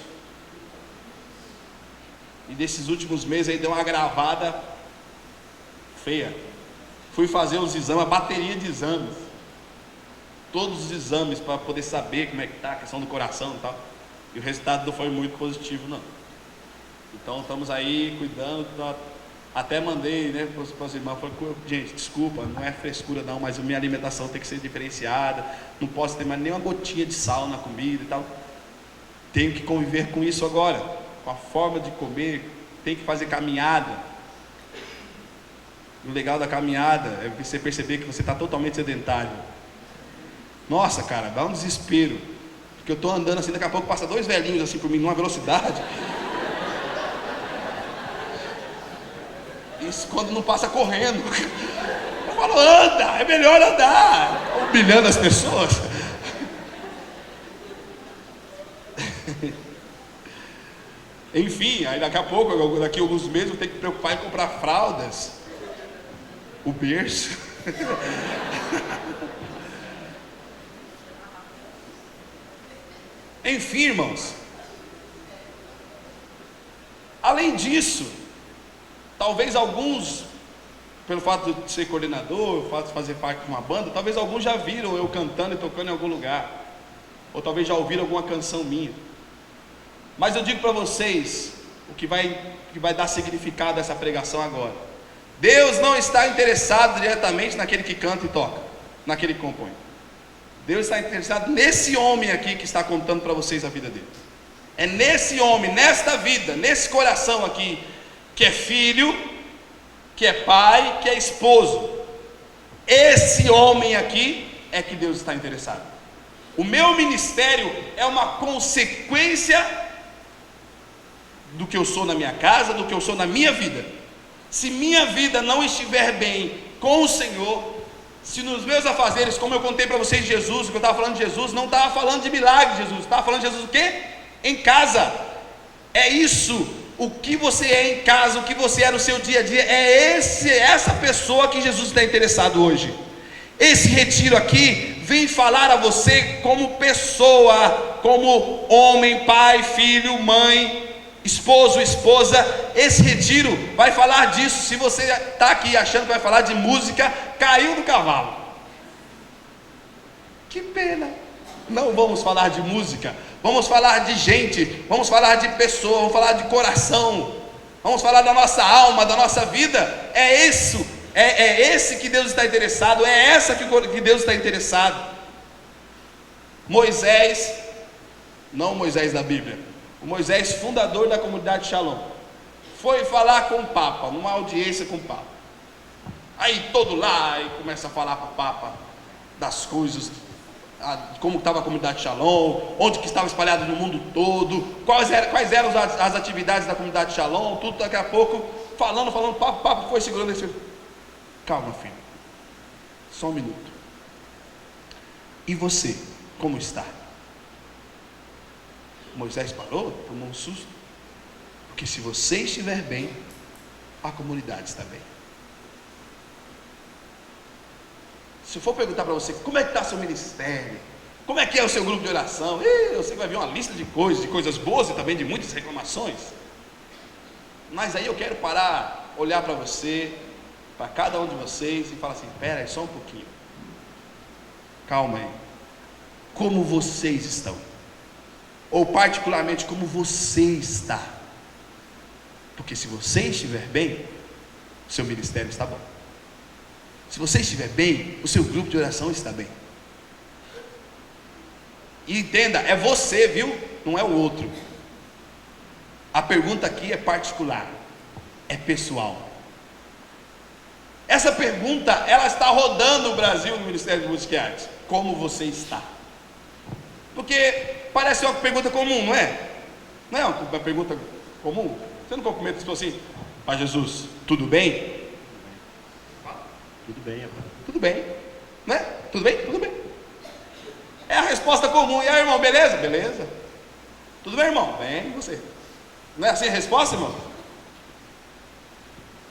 E desses últimos meses aí deu uma agravada feia. Fui fazer os exames, a bateria de exames. Todos os exames para poder saber como é que está a questão do coração e tal. E o resultado não foi muito positivo, não. Então estamos aí cuidando. Até mandei, né, para os irmãos. Falei, gente, desculpa, não é frescura não, mas a minha alimentação tem que ser diferenciada. Não posso ter mais nem uma gotinha de sal na comida e tal. Tenho que conviver com isso agora, com a forma de comer. Tem que fazer caminhada. O legal da caminhada é você perceber que você está totalmente sedentário. Nossa, cara, dá um desespero. Porque eu estou andando assim, daqui a pouco passa 2 velhinhos assim por mim, numa velocidade. Isso quando não passa correndo. Eu falo, anda, é melhor andar. Humilhando as pessoas. Enfim, aí daqui a pouco, daqui a alguns meses, eu tenho que me preocupar em comprar fraldas, o berço. Enfim, irmãos, além disso, talvez alguns, pelo fato de ser coordenador, o fato de fazer parte de uma banda, talvez alguns já viram eu cantando e tocando em algum lugar, ou talvez já ouviram alguma canção minha. Mas eu digo para vocês o que vai dar significado a essa pregação agora. Deus não está interessado diretamente naquele que canta e toca, naquele que compõe. Deus está interessado nesse homem aqui que está contando para vocês a vida dele. É nesse homem, nesta vida, nesse coração aqui, que é filho, que é pai, que é esposo. Esse homem aqui é que Deus está interessado. O meu ministério é uma consequência do que eu sou na minha casa, do que eu sou na minha vida. Se minha vida não estiver bem com o Senhor, se nos meus afazeres, como eu contei para vocês de Jesus, o que eu estava falando de Jesus, não estava falando de milagre de Jesus, estava falando de Jesus o quê? Em casa. É isso, o que você é em casa, o que você é no seu dia a dia, é essa pessoa que Jesus está interessado hoje. Esse retiro aqui vem falar a você como pessoa, como homem, pai, filho, mãe, esposo, esposa. Esse retiro vai falar disso. Se você está aqui achando que vai falar de música, caiu do cavalo. Que pena. Não vamos falar de música, vamos falar de gente, vamos falar de pessoa, vamos falar de coração, vamos falar da nossa alma, da nossa vida. É isso, é esse que Deus está interessado, é essa que Deus está interessado. Moisés, não o Moisés da Bíblia, o Moisés fundador da comunidade Shalom, foi falar com o Papa, numa audiência com o Papa. Aí todo lá, e começa a falar para o Papa das coisas, como estava a comunidade Shalom, onde que estava espalhado no mundo todo, quais eram as atividades da comunidade Shalom, tudo. Daqui a pouco, falando, o Papa foi segurando esse. Calma, filho, só um minuto. E você, como está? Moisés parou, tomou um susto, porque se você estiver bem, a comunidade está bem. Se eu for perguntar para você, como é que está seu ministério? Como é que é o seu grupo de oração? Eu sei que vai vir uma lista de coisas boas e também de muitas reclamações. Mas aí eu quero parar, olhar para você, para cada um de vocês e falar assim, espera aí só um pouquinho. Calma aí. Como vocês estão? Ou particularmente como você está? Porque se você estiver bem, seu ministério está bom. Se você estiver bem, o seu grupo de oração está bem. E entenda, é você, viu? Não é o outro. A pergunta aqui é particular, é pessoal. Essa pergunta, ela está rodando o Brasil no Ministério de Música e Artes. Como você está? Porque parece uma pergunta comum, não é? Não é uma pergunta comum? Você não cumprimenta as pessoas assim, Pai Jesus, tudo bem? Tudo bem, rapaz. Tudo bem, né? Tudo bem? Tudo bem. É a resposta comum. E aí, irmão, beleza? Beleza. Tudo bem, irmão? Bem, e você? Não é assim a resposta, irmão?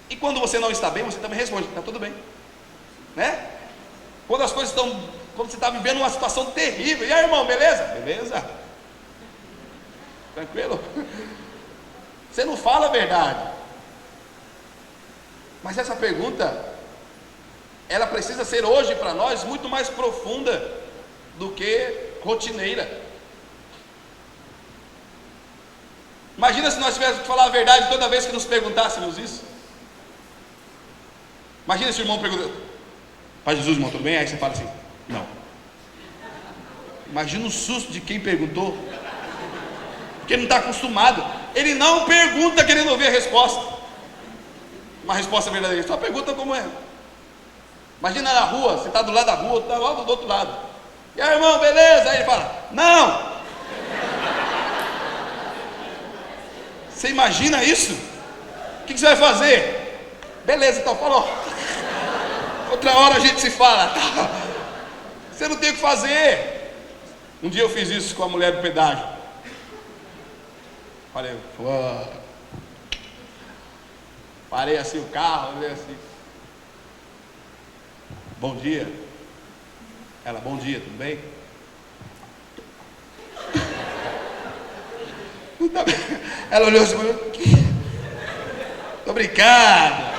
E quando você não está bem, você também responde, está tudo bem, né? Quando as coisas estão, quando você está vivendo uma situação terrível, e aí, irmão, beleza? Beleza. Tranquilo? Você não fala a verdade. Mas essa pergunta, ela precisa ser hoje para nós muito mais profunda do que rotineira. Imagina se nós tivéssemos que falar a verdade toda vez que nos perguntássemos isso. Imagina se o irmão pergunta, Pai Jesus, irmão, tudo bem? Aí você fala assim, não. Imagina o susto de quem perguntou, porque ele não está acostumado. Ele não pergunta querendo ouvir a resposta, uma resposta verdadeira, só pergunta como é. Imagina na rua, você está do lado da rua, está lá do outro lado. E aí, irmão, beleza? Aí ele fala, não. Você imagina isso? O que você vai fazer? Beleza, então falou. Outra hora a gente se fala. Tá. Você não tem o que fazer. Um dia eu fiz isso com a mulher do pedágio. Falei, parei assim o carro, olhei assim. Bom dia. Ela, bom dia, tudo bem? Ela olhou assim, tô brincando.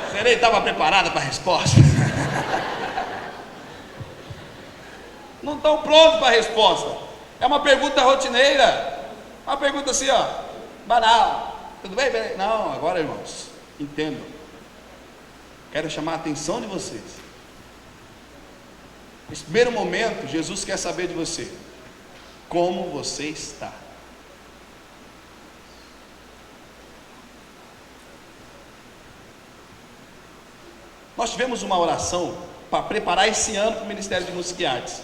Você nem estava preparada para a resposta. Não estão prontos para a resposta. É uma pergunta rotineira. Uma pergunta assim, ó, banal. Tudo bem? Não, agora, irmãos, entendam. Quero chamar a atenção de vocês. Nesse primeiro momento, Jesus quer saber de você. Como você está? Nós tivemos uma oração para preparar esse ano para o Ministério de Música e Artes.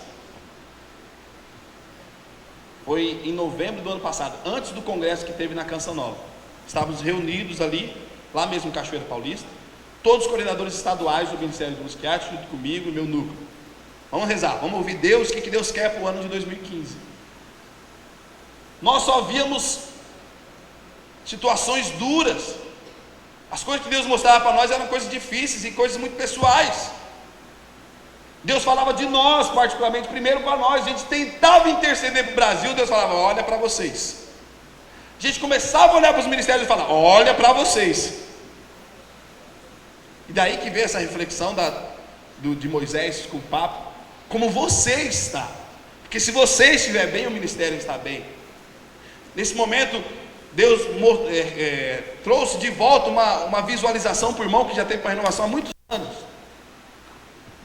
Foi em novembro do ano passado, antes do congresso que teve na Canção Nova. Estávamos reunidos ali, lá mesmo em Cachoeira Paulista, todos os coordenadores estaduais do Ministério de Música e Artes, junto comigo e meu núcleo. Vamos rezar, vamos ouvir Deus, o que Deus quer para o ano de 2015. Nós só víamos situações duras. As coisas que Deus mostrava para nós eram coisas difíceis e coisas muito pessoais. Deus falava de nós, particularmente, primeiro para nós. A gente tentava interceder para o Brasil, Deus falava, olha para vocês. A gente começava a olhar para os ministérios e falava, olha para vocês. E daí que veio essa reflexão de Moisés com o Papa, como você está. Porque se você estiver bem, o ministério está bem. Nesse momento, Deus trouxe de volta uma visualização para o irmão que já teve para renovação há muitos anos,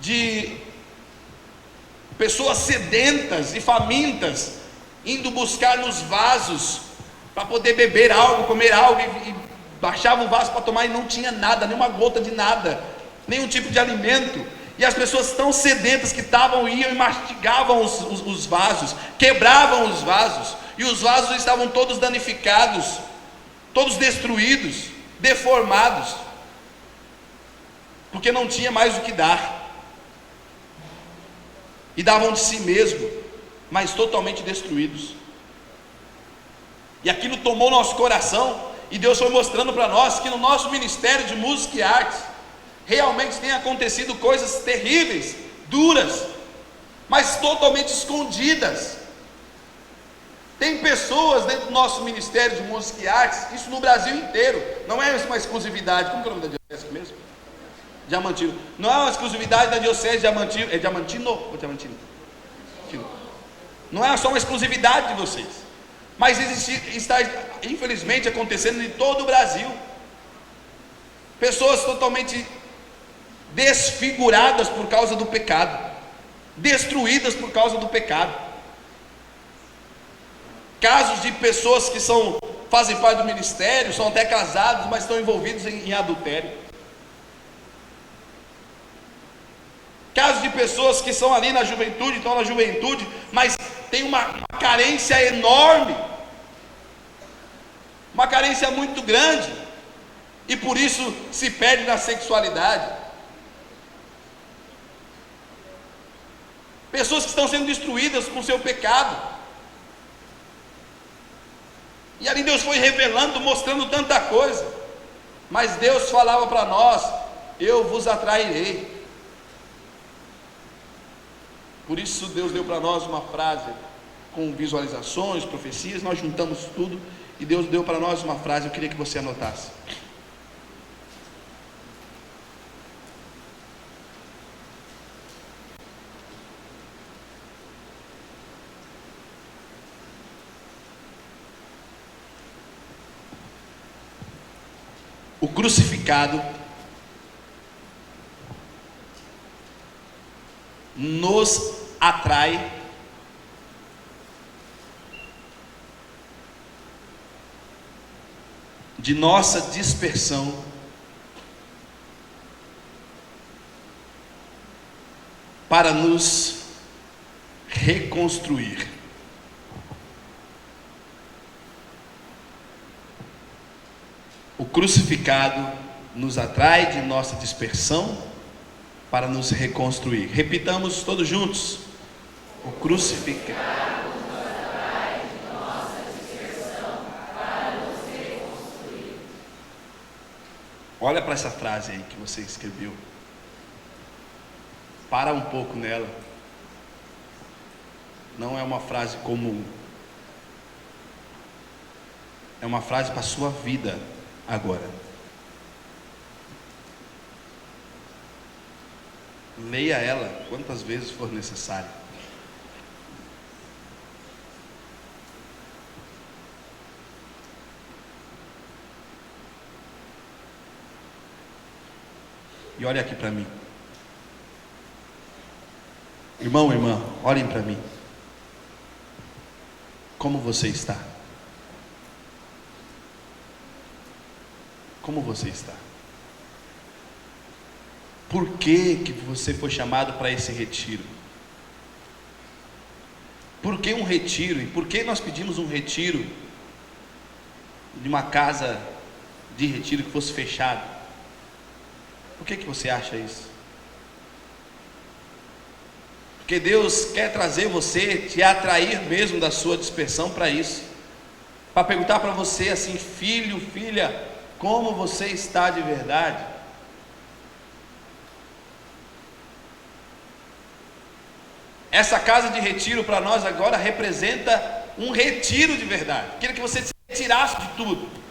de pessoas sedentas e famintas, indo buscar nos vasos, para poder beber algo, comer algo, e baixava o vaso para tomar e não tinha nada, nenhuma gota de nada, nenhum tipo de alimento. E as pessoas tão sedentas que iam e mastigavam os vasos, quebravam os vasos, e os vasos estavam todos danificados, todos destruídos, deformados, porque não tinha mais o que dar, e davam de si mesmo, mas totalmente destruídos. E aquilo tomou nosso coração, e Deus foi mostrando para nós que no nosso Ministério de Música e Artes realmente tem acontecido coisas terríveis, duras, mas totalmente escondidas. Tem pessoas dentro do nosso Ministério de Música e Artes, isso no Brasil inteiro, não é uma exclusividade. Como que é o nome da diocese mesmo? Diamantino. Não é uma exclusividade da diocese de Diamantino. É Diamantino ou Diamantino? Não é só uma exclusividade de vocês, mas está infelizmente acontecendo em todo o Brasil. Pessoas totalmente desfiguradas por causa do pecado, destruídas por causa do pecado. Casos de pessoas que fazem parte do ministério, são até casados, mas estão envolvidos em adultério. Casos de pessoas que são ali na juventude, estão na juventude, mas tem uma carência enorme, uma carência muito grande, e por isso se perde na sexualidade. Pessoas que estão sendo destruídas com o seu pecado. E ali Deus foi revelando, mostrando tanta coisa. Mas Deus falava para nós, eu vos atrairei. Por isso Deus deu para nós uma frase com visualizações, profecias, nós juntamos tudo e Deus deu para nós uma frase, eu queria que você anotasse. O crucificado nos atrai de nossa dispersão para nos reconstruir. O crucificado nos atrai de nossa dispersão para nos reconstruir. Repitamos todos juntos. O crucificado nos atrai de nossa dispersão Olha para essa frase aí que você escreveu. Para um pouco nela. Não é uma frase comum. É uma frase para a sua vida agora. Leia ela quantas vezes for necessário. E olha aqui para mim. Irmão, irmã, olhem para mim. Como você está? Como você está? Por que você foi chamado para esse retiro? Por que um retiro? E por que nós pedimos um retiro de uma casa de retiro que fosse fechada? Por que você acha isso? Porque Deus quer trazer você, te atrair mesmo da sua dispersão para isso. Para perguntar para você assim: filho, filha, como você está de verdade? Essa casa de retiro para nós agora representa um retiro de verdade. Queria que você se retirasse de tudo.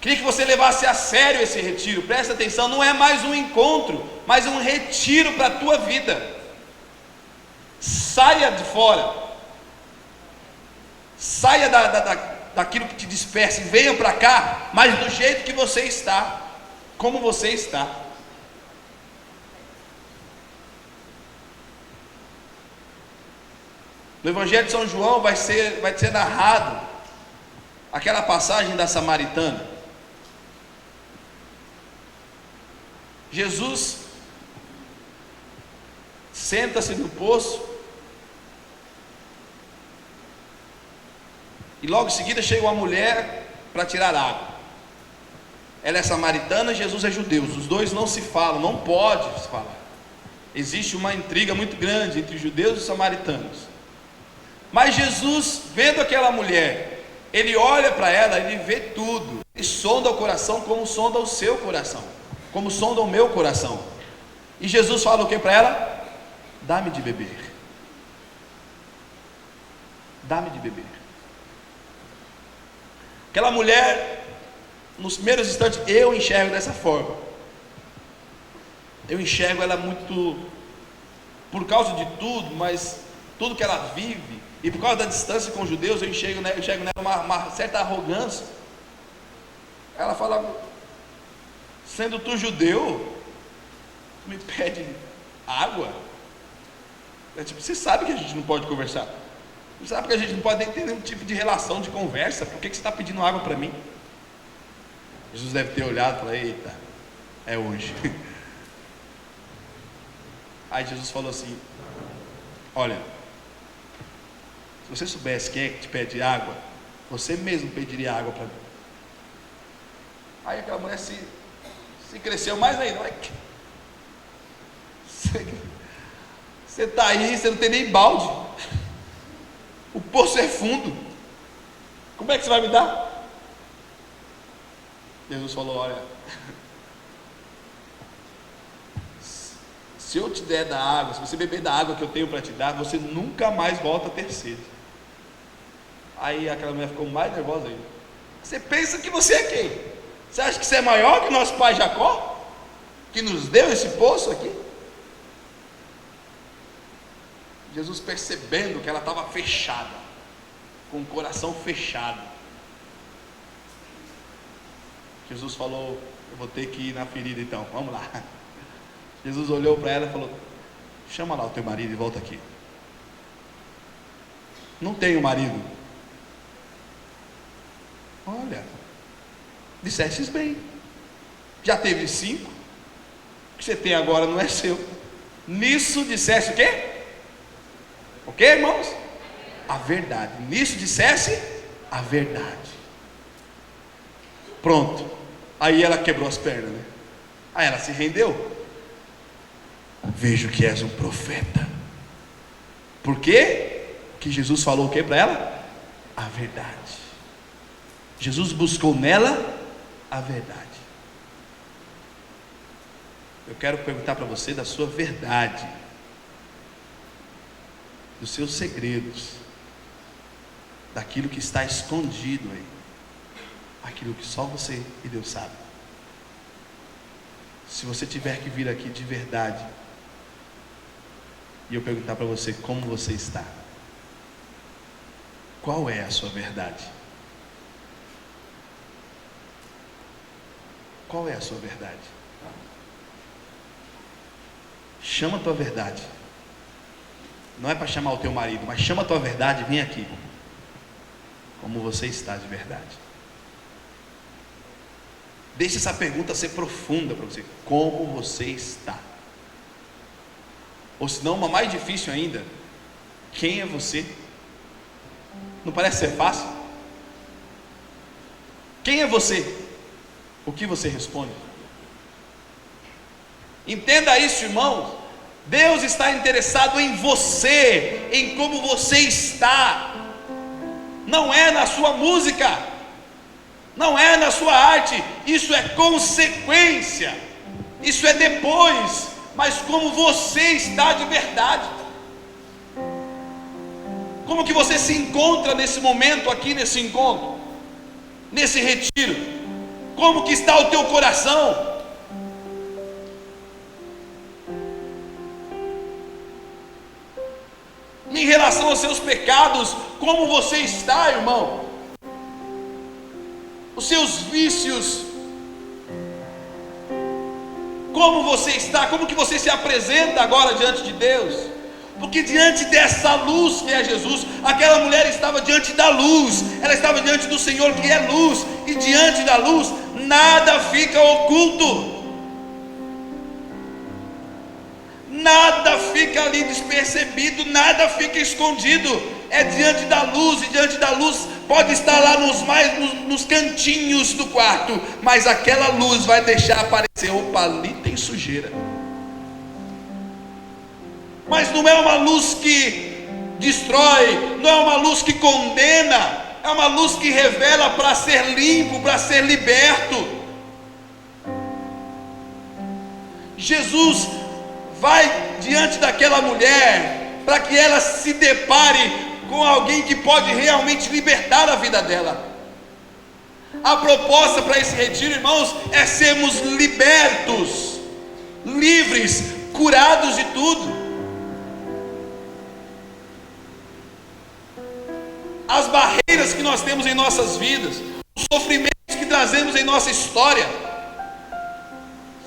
Queria que você levasse a sério esse retiro. Presta atenção, não é mais um encontro, mas um retiro para a tua vida. Saia de fora. Saia daquilo que te dispersa e venha para cá, mas do jeito que você está, como você está. No Evangelho de São João vai ser narrado aquela passagem da samaritana. Jesus senta-se no poço e logo em seguida chega uma mulher para tirar água. Ela é samaritana e Jesus é judeu. Os dois não se falam, não pode se falar. Existe uma intriga muito grande entre judeus e samaritanos. Mas Jesus, vendo aquela mulher, ele olha para ela, ele vê tudo. Ele sonda o coração como sonda o seu coração, como sonda o meu coração. E Jesus fala o que para ela? Dá-me de beber. Dá-me de beber. Aquela mulher, nos primeiros instantes, eu enxergo dessa forma. Eu enxergo ela muito, por causa de tudo, mas tudo que ela vive, e por causa da distância com os judeus, eu enxergo nela uma certa arrogância. Ela fala: sendo tu judeu, tu me pede água? É tipo, você sabe que a gente não pode conversar. Você sabe que a gente não pode nem ter nenhum tipo de relação de conversa. Por que você está pedindo água para mim? Jesus deve ter olhado e falado: eita, é hoje. Aí Jesus falou assim: olha, se você soubesse quem é que te pede água, você mesmo pediria água para mim. Aí aquela mulher se cresceu mais ainda. Você está aí, você não tem nem balde, o poço é fundo, como é que você vai me dar? Jesus falou: olha, se eu te der da água, se você beber da água que eu tenho para te dar, você nunca mais volta a ter sede. Aí aquela mulher ficou mais nervosa ainda. Você pensa que você é quem? Você acha que você é maior que o nosso pai Jacó, que nos deu esse poço aqui? Jesus, percebendo que ela estava fechada, com o coração fechado, Jesus falou: eu vou ter que ir na ferida então, vamos lá. Jesus olhou para ela e falou: chama lá o teu marido e volta aqui. Não tenho marido. Olha, dissestes bem, já teve 5, o que você tem agora não é seu. Nisso disseste o quê? O quê, irmãos? A verdade. Nisso dissesse a verdade. Pronto. Aí ela quebrou as pernas, né? Aí ela se rendeu. Vejo que és um profeta. Por quê? Que Jesus falou o que para ela? A verdade. Jesus buscou nela a verdade. Eu quero perguntar para você da sua verdade, dos seus segredos, daquilo que está escondido aí, aquilo que só você e Deus sabe. Se você tiver que vir aqui de verdade e eu perguntar para você como você está, qual é a sua verdade? Qual é a sua verdade? Chama a tua verdade. Não é para chamar o teu marido, mas chama a tua verdade, vem aqui. Como você está de verdade? Deixe essa pergunta ser profunda para você. Como você está? Ou se não, uma mais difícil ainda, quem é você? Não parece ser fácil? Quem é você? O que você responde? Entenda isso, irmão. Deus está interessado em você, em como você está. Não é na sua música, não é na sua arte, isso é consequência, isso é depois, mas como você está de verdade. Como que você se encontra nesse momento aqui, nesse encontro, nesse retiro? Como que está o teu coração? Em relação aos seus pecados, como você está, irmão? Os seus vícios, como você está? Como que você se apresenta agora diante de Deus? Porque diante dessa luz que é Jesus, aquela mulher estava diante da luz, ela estava diante do Senhor que é luz, e diante da luz nada fica oculto, nada fica ali despercebido, nada fica escondido. É diante da luz, e diante da luz pode estar lá nos cantinhos do quarto, mas aquela luz vai deixar aparecer: opa, ali tem sujeira. Mas não é uma luz que destrói, não é uma luz que condena, é uma luz que revela para ser limpo, para ser liberto. Jesus vai diante daquela mulher para que ela se depare com alguém que pode realmente libertar a vida dela. A proposta para esse retiro, irmãos, é sermos libertos, livres, curados de tudo. As barreiras que nós temos em nossas vidas, os sofrimentos que trazemos em nossa história.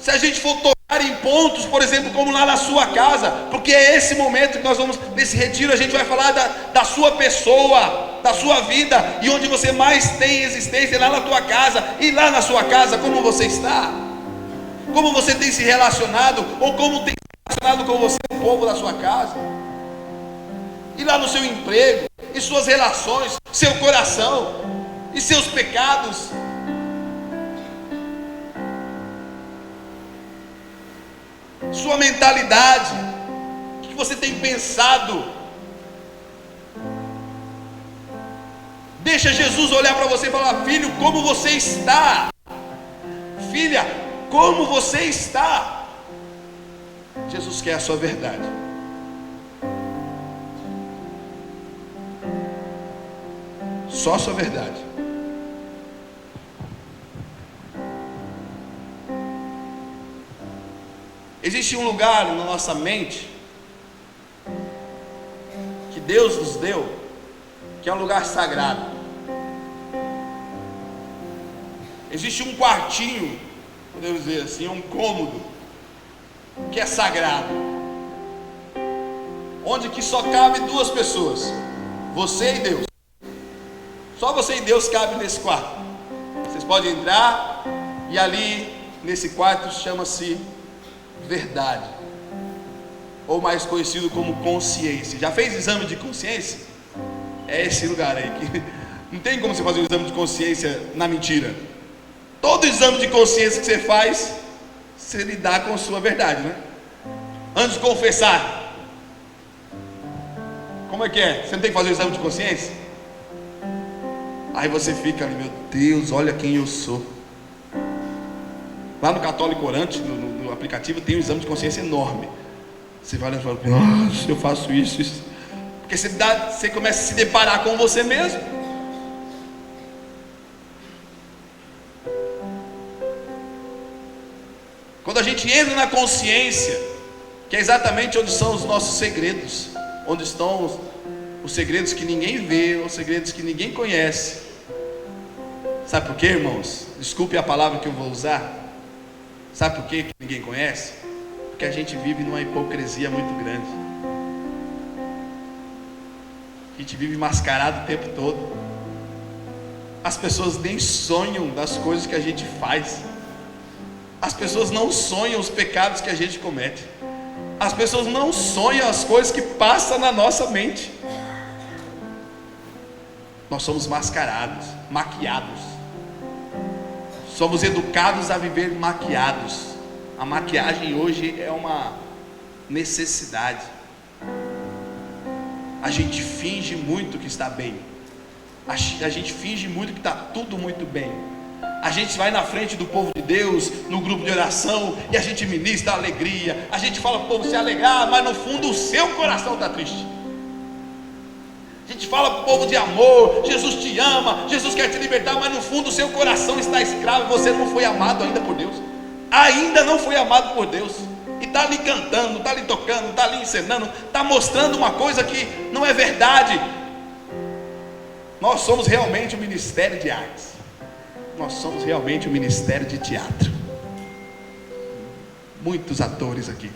Se a gente for tocar em pontos, por exemplo, como lá na sua casa, porque é esse momento que nós vamos, nesse retiro, a gente vai falar da sua pessoa, da sua vida, e onde você mais tem existência, é lá na tua casa. E lá na sua casa, como você está? Como você tem se relacionado, ou como tem se relacionado com você, o povo da sua casa? E lá no seu emprego, e suas relações, seu coração, e seus pecados. Sua mentalidade, o que você tem pensado? Deixa Jesus olhar para você e falar: filho, como você está? Filha, como você está? Jesus quer a sua verdade. Só a sua verdade. Existe um lugar na nossa mente que Deus nos deu, que é um lugar sagrado. Existe um quartinho, podemos dizer assim, um cômodo, que é sagrado, onde que só cabe duas pessoas, você e Deus. Só você e Deus cabe nesse quarto. Vocês podem entrar, e ali nesse quarto chama-se verdade, ou mais conhecido como consciência. Já fez exame de consciência? É esse lugar aí que não tem como você fazer um exame de consciência na mentira. Todo exame de consciência que você faz, você lidar com a sua verdade, né? Antes de confessar, como é que é? Você não tem que fazer o exame de consciência? Aí você fica ali: meu Deus, olha quem eu sou. Lá no Católico Orante, no o aplicativo tem um exame de consciência enorme. Você vai lá e fala, nossa, eu faço isso. Porque você começa a se deparar com você mesmo. Quando a gente entra na consciência, que é exatamente onde são os nossos segredos, onde estão os segredos que ninguém vê, os segredos que ninguém conhece. Sabe por quê, irmãos? Desculpe a palavra que eu vou usar. Sabe por quê que ninguém conhece? Porque a gente vive numa hipocrisia muito grande. A gente vive mascarado o tempo todo. As pessoas nem sonham das coisas que a gente faz. As pessoas não sonham os pecados que a gente comete. As pessoas não sonham as coisas que passam na nossa mente. Nós somos mascarados, maquiados. Somos educados a viver maquiados. A maquiagem hoje é uma necessidade. A gente finge muito que está bem. A gente finge muito que está tudo muito bem. A gente vai na frente do povo de Deus, no grupo de oração, e a gente ministra a alegria. A gente fala para o povo se alegrar, mas no fundo o seu coração está triste. A gente fala para o povo de amor, Jesus te ama, Jesus quer te libertar, mas no fundo o seu coração está escravo e você não foi amado ainda por Deus. Ainda não foi amado por Deus. E está ali cantando, está ali tocando, está ali encenando, está mostrando uma coisa que não é verdade. Nós somos realmente o ministério de artes. Nós somos realmente o ministério de teatro. Muitos atores aqui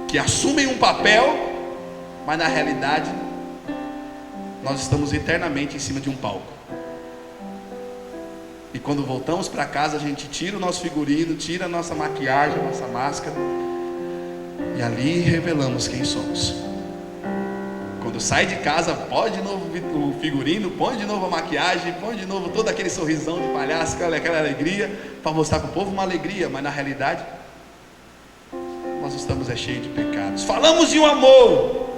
que assumem um papel, mas na realidade nós estamos eternamente em cima de um palco. E quando voltamos para casa, a gente tira o nosso figurino, tira a nossa maquiagem, a nossa máscara, e ali revelamos quem somos. Quando sai de casa, põe de novo o figurino, põe de novo a maquiagem, põe de novo todo aquele sorrisão de palhaço, aquela alegria, para mostrar para o povo uma alegria, mas na realidade nós estamos cheios de pecados. Falamos de um amor,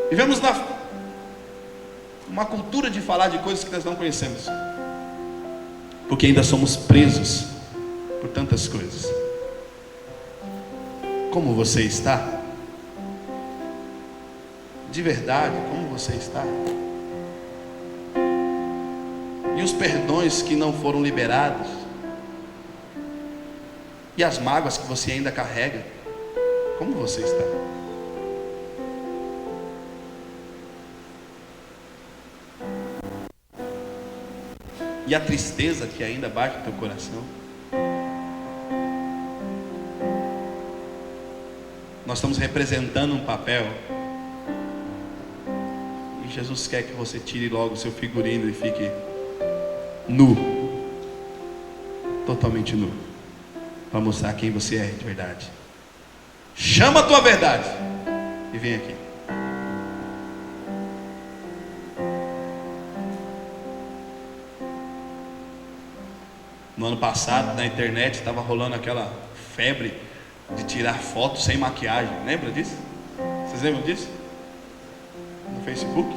vivemos uma cultura de falar de coisas que nós não conhecemos, porque ainda somos presos por tantas coisas. Como você está? De verdade, como você está? E os perdões que não foram liberados? E as mágoas que você ainda carrega? Como você está? E a tristeza que ainda bate no teu coração? Nós estamos representando um papel, e Jesus quer que você tire logo o seu figurino e fique nu, totalmente nu, para mostrar quem você é de verdade. Chama a tua verdade e vem aqui. No ano passado, na internet, estava rolando aquela febre de tirar fotos sem maquiagem. Lembra disso? Vocês lembram disso? No Facebook?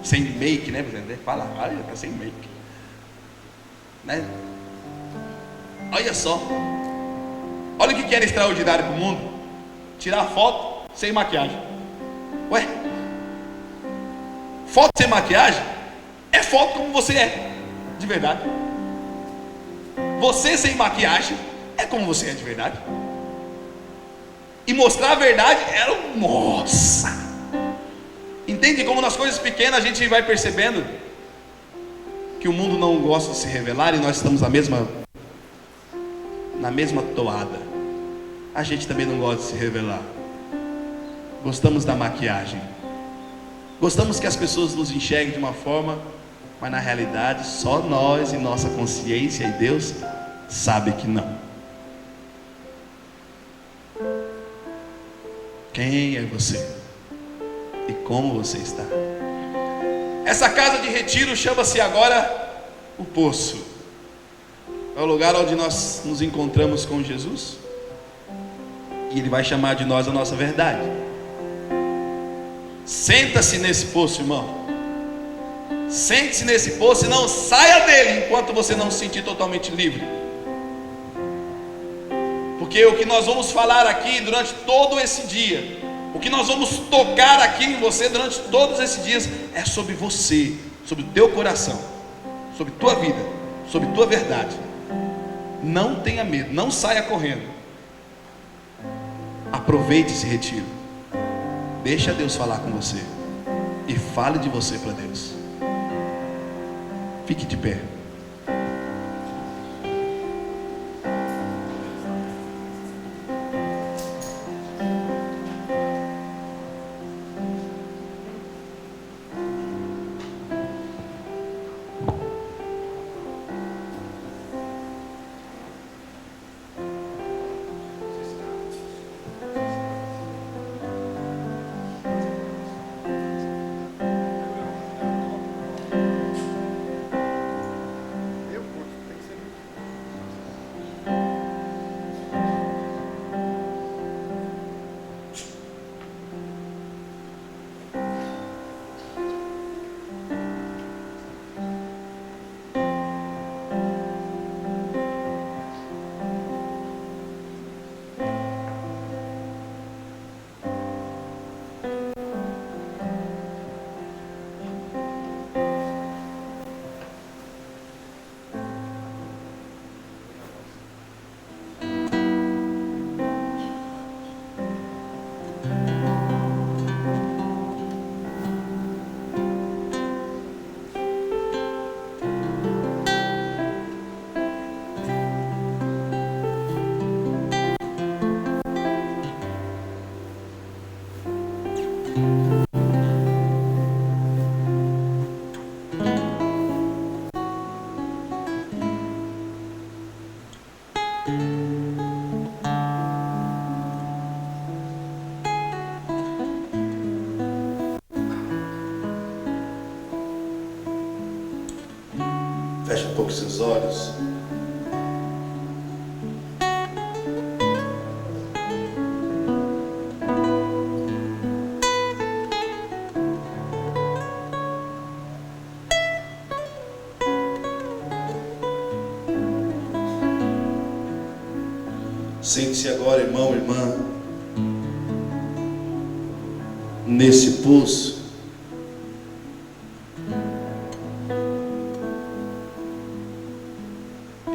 Sem make, né? Fala, olha, tá sem make, né? Olha só. Olha o que era extraordinário para o mundo. Tirar foto sem maquiagem. Ué? Foto sem maquiagem é foto como você é, de verdade. Você sem maquiagem é como você é de verdade. E mostrar a verdade era nossa. Entende como nas coisas pequenas a gente vai percebendo que o mundo não gosta de se revelar e nós estamos na mesma toada. A gente também não gosta de se revelar. Gostamos da maquiagem. Gostamos que as pessoas nos enxerguem de uma forma, mas na realidade só nós e nossa consciência e Deus sabe que não. Quem é você? E como você está? Essa casa de retiro chama-se agora o Poço. É o lugar onde nós nos encontramos com Jesus, e Ele vai chamar de nós a nossa verdade. Senta-se nesse poço, irmão. Sente-se nesse poço e não saia dele enquanto você não se sentir totalmente livre. Porque o que nós vamos falar aqui durante todo esse dia, o que nós vamos tocar aqui em você durante todos esses dias, é sobre você, sobre o teu coração, sobre tua vida, sobre tua verdade. Não tenha medo, não saia correndo. Aproveite esse retiro. Deixa Deus falar com você e fale de você para Deus. Fique de pé. Feche um pouco seus olhos. Sente-se agora, irmão, irmã, nesse pulso.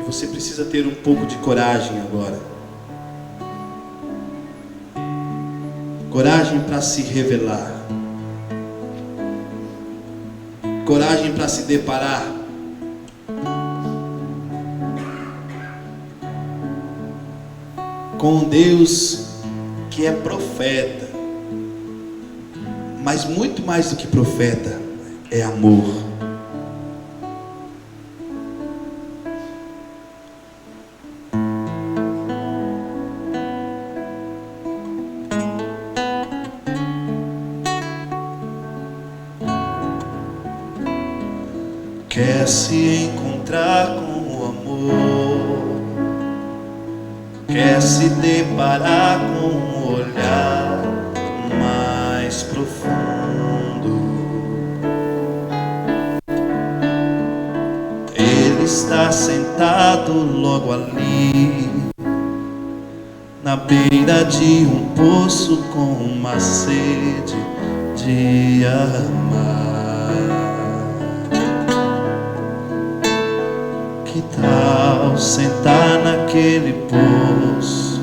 Você precisa ter um pouco de coragem agora. Coragem para se revelar. Coragem para se deparar com Deus que é profeta. Mas muito mais do que profeta, é amor. Quer se encontrar com o amor, quer se deparar com um olhar mais profundo. Ele está sentado logo ali, na beira de um poço, com uma sede de amar. Que tal sentar naquele poço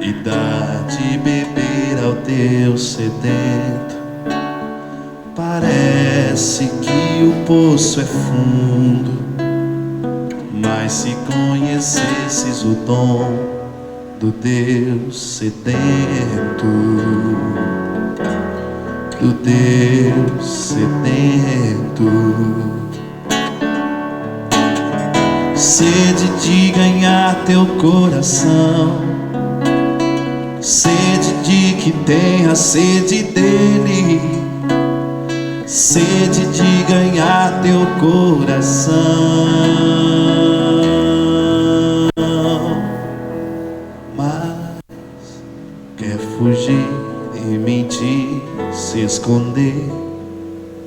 e dar de beber ao teu sedento? Parece que o poço é fundo, mas se conhecesses o dom do Deus sedento, do Deus sedento. Sede de ganhar teu coração, sede de que tenha sede dele, sede de ganhar teu coração. Mas quer fugir e mentir, se esconder,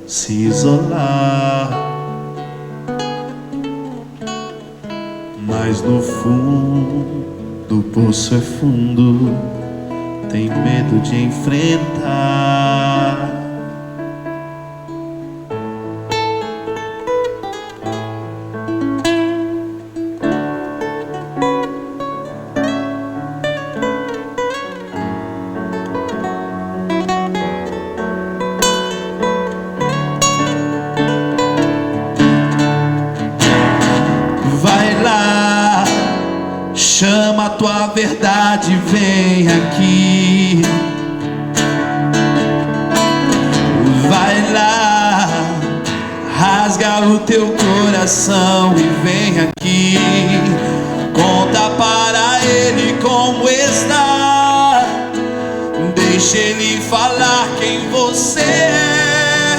se isolar. Mas no fundo quando o poço é fundo, tem medo de enfrentar. Chama a tua verdade, vem aqui. Vai lá, rasga o teu coração e vem aqui. Conta para ele como está. Deixa ele falar quem você é.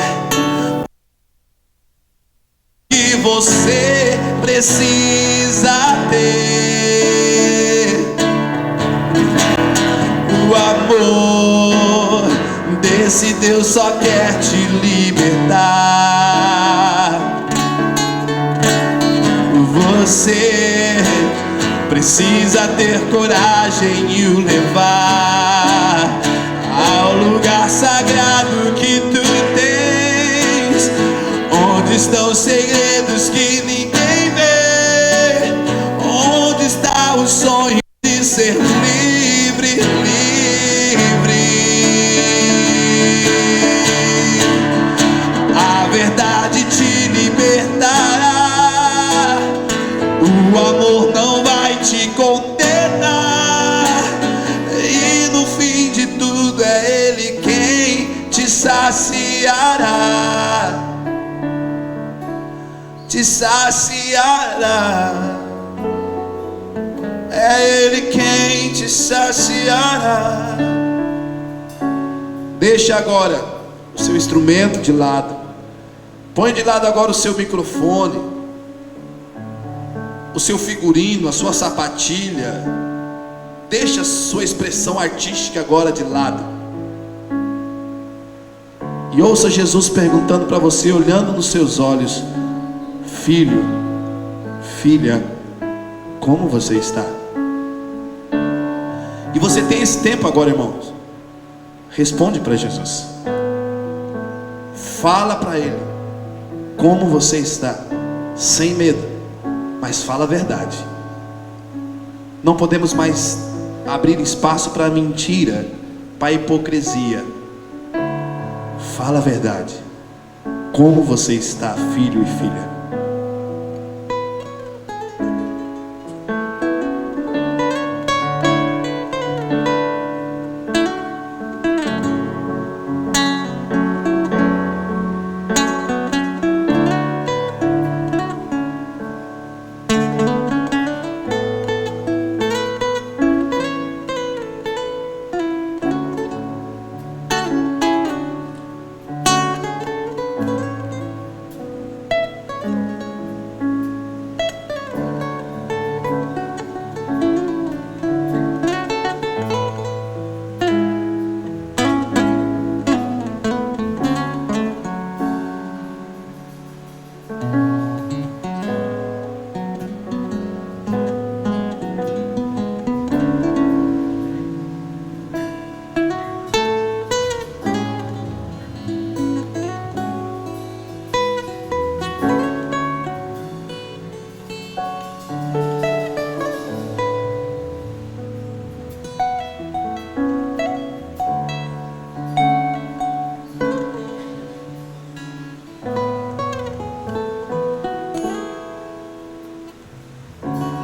Que você precisa ter. O amor desse Deus só quer te libertar. Você precisa ter coragem e o levar ao lugar sagrado que tu tens, onde estão os segredos que ninguém vê, onde está o sonho de ser livre, livre. A verdade te libertará. O amor não vai te condenar. E no fim de tudo é Ele quem te saciará. Te saciará. É Ele quem te saciará. Deixa agora o seu instrumento de lado. Põe de lado agora o seu microfone, o seu figurino, a sua sapatilha. Deixa a sua expressão artística agora de lado. E ouça Jesus perguntando para você, olhando nos seus olhos: filho, filha, como você está? E você tem esse tempo agora, irmãos. Responde para Jesus. Fala para Ele como você está, sem medo, mas fala a verdade. Não podemos mais abrir espaço para mentira, para hipocrisia. Fala a verdade. Como você está, filho e filha?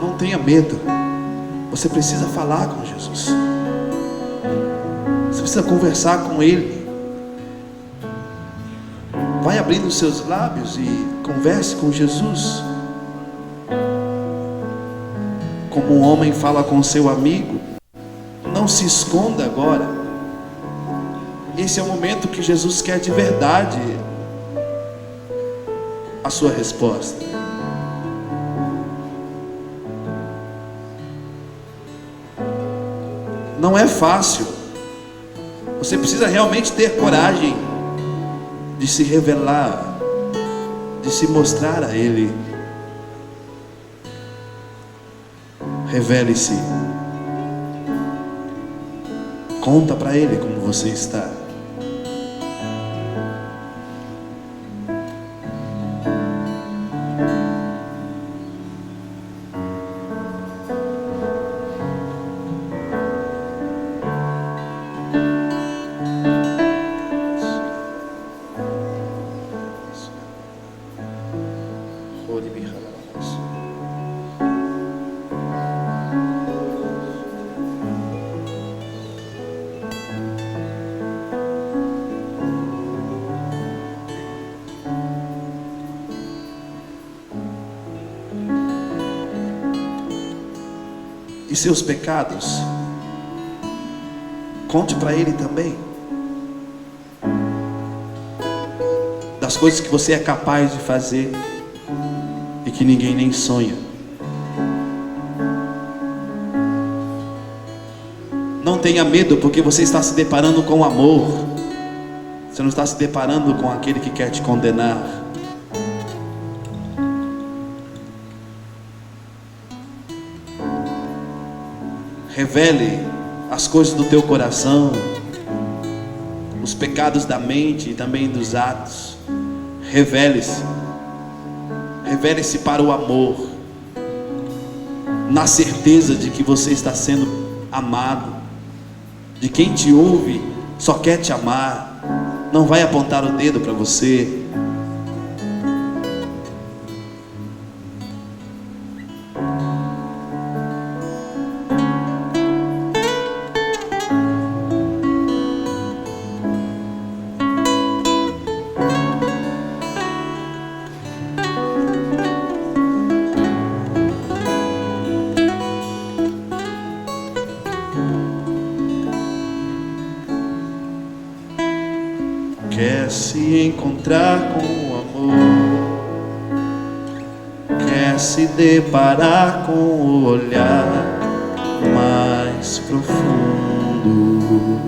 Não tenha medo. Você precisa falar com Jesus. Você precisa conversar com Ele. Vai abrindo os seus lábios e converse com Jesus. Como um homem fala com seu amigo. Não se esconda agora. Esse é o momento que Jesus quer de verdade a sua resposta. Não é fácil. Você precisa realmente ter coragem de se revelar, de se mostrar a Ele. Revele-se Conta para Ele como você está. E seus pecados, conte para Ele também. Das coisas que você é capaz de fazer e que ninguém nem sonha. Não tenha medo, porque você está se deparando com o amor. Você não está se deparando com aquele que quer te condenar. Revele as coisas do teu coração, os pecados da mente e também dos atos. Revele-se. Revele-se para o amor, na certeza de que você está sendo amado, de quem te ouve só quer te amar, não vai apontar o dedo para você. Quer se encontrar com o amor, quer se deparar com o olhar mais profundo.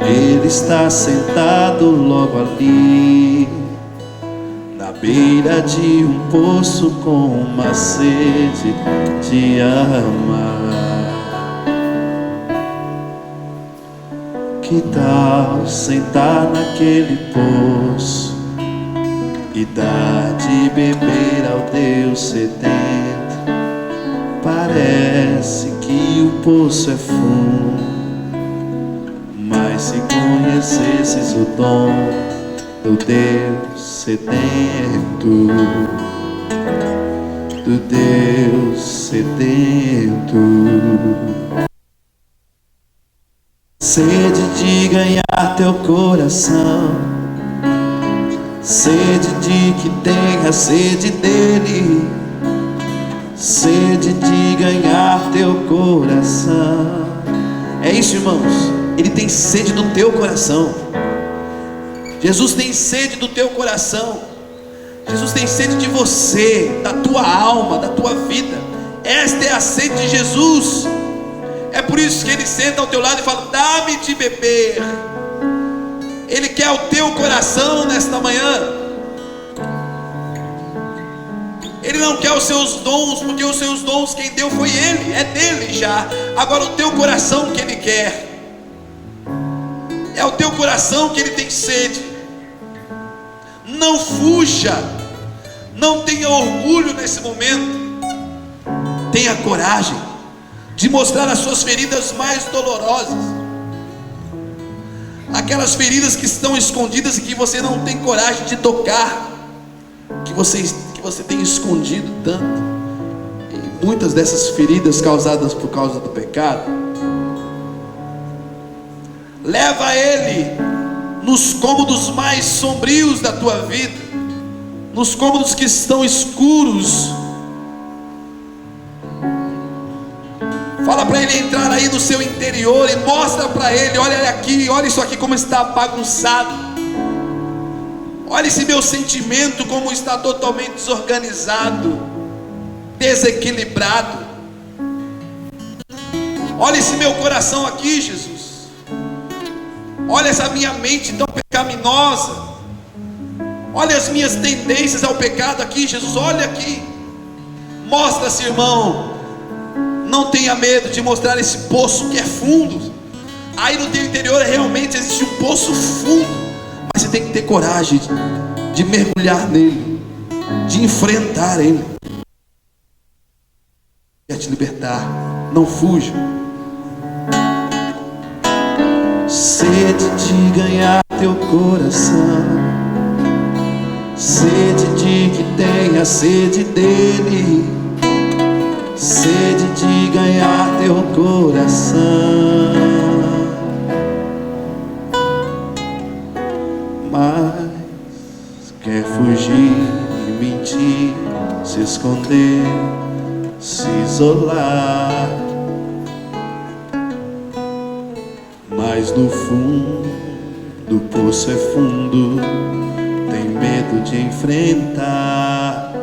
Ele está sentado logo ali, na beira de um poço, com uma sede de amar. Que tal sentar naquele poço e dar de beber ao Deus sedento? Parece que o poço é fundo, mas se conhecesses o dom do Deus sedento, do Deus sedento. Sede de ganhar teu coração, sede de que tenha sede dele, sede de ganhar teu coração. É isso, irmãos. Ele tem sede do teu coração. Jesus tem sede do teu coração. Jesus tem sede de você, da tua alma, da tua vida. Esta é a sede de Jesus. É por isso que Ele senta ao teu lado e fala: dá-me de beber. Ele quer o teu coração nesta manhã. Ele não quer os seus dons, porque os seus dons quem deu foi Ele, é dele já. Agora o teu coração que Ele quer, é o teu coração que Ele tem sede. Não fuja, não tenha orgulho nesse momento, tenha coragem de mostrar as suas feridas mais dolorosas, aquelas feridas que estão escondidas e que você não tem coragem de tocar, que você tem escondido tanto. E muitas dessas feridas causadas por causa do pecado, leva Ele nos cômodos mais sombrios da tua vida, nos cômodos que estão escuros. Fala para Ele entrar aí no seu interior e mostra para Ele: olha aqui, olha isso aqui como está bagunçado, olha esse meu sentimento como está totalmente desorganizado, desequilibrado. Olha esse meu coração aqui, Jesus. Olha essa minha mente tão pecaminosa. Olha as minhas tendências ao pecado aqui, Jesus. Olha aqui. Mostra-se, irmão. Não tenha medo de mostrar esse poço que é fundo. Aí no teu interior realmente existe um poço fundo, mas você tem que ter coragem de mergulhar nele, de enfrentar ele. Quer te libertar, não fuja. Sede de ganhar teu coração, sede de que tenha sede dele, sede de ganhar teu coração. Mas quer fugir, mentir, se esconder, se isolar. Mas no fundo, o poço é fundo, tem medo de enfrentar.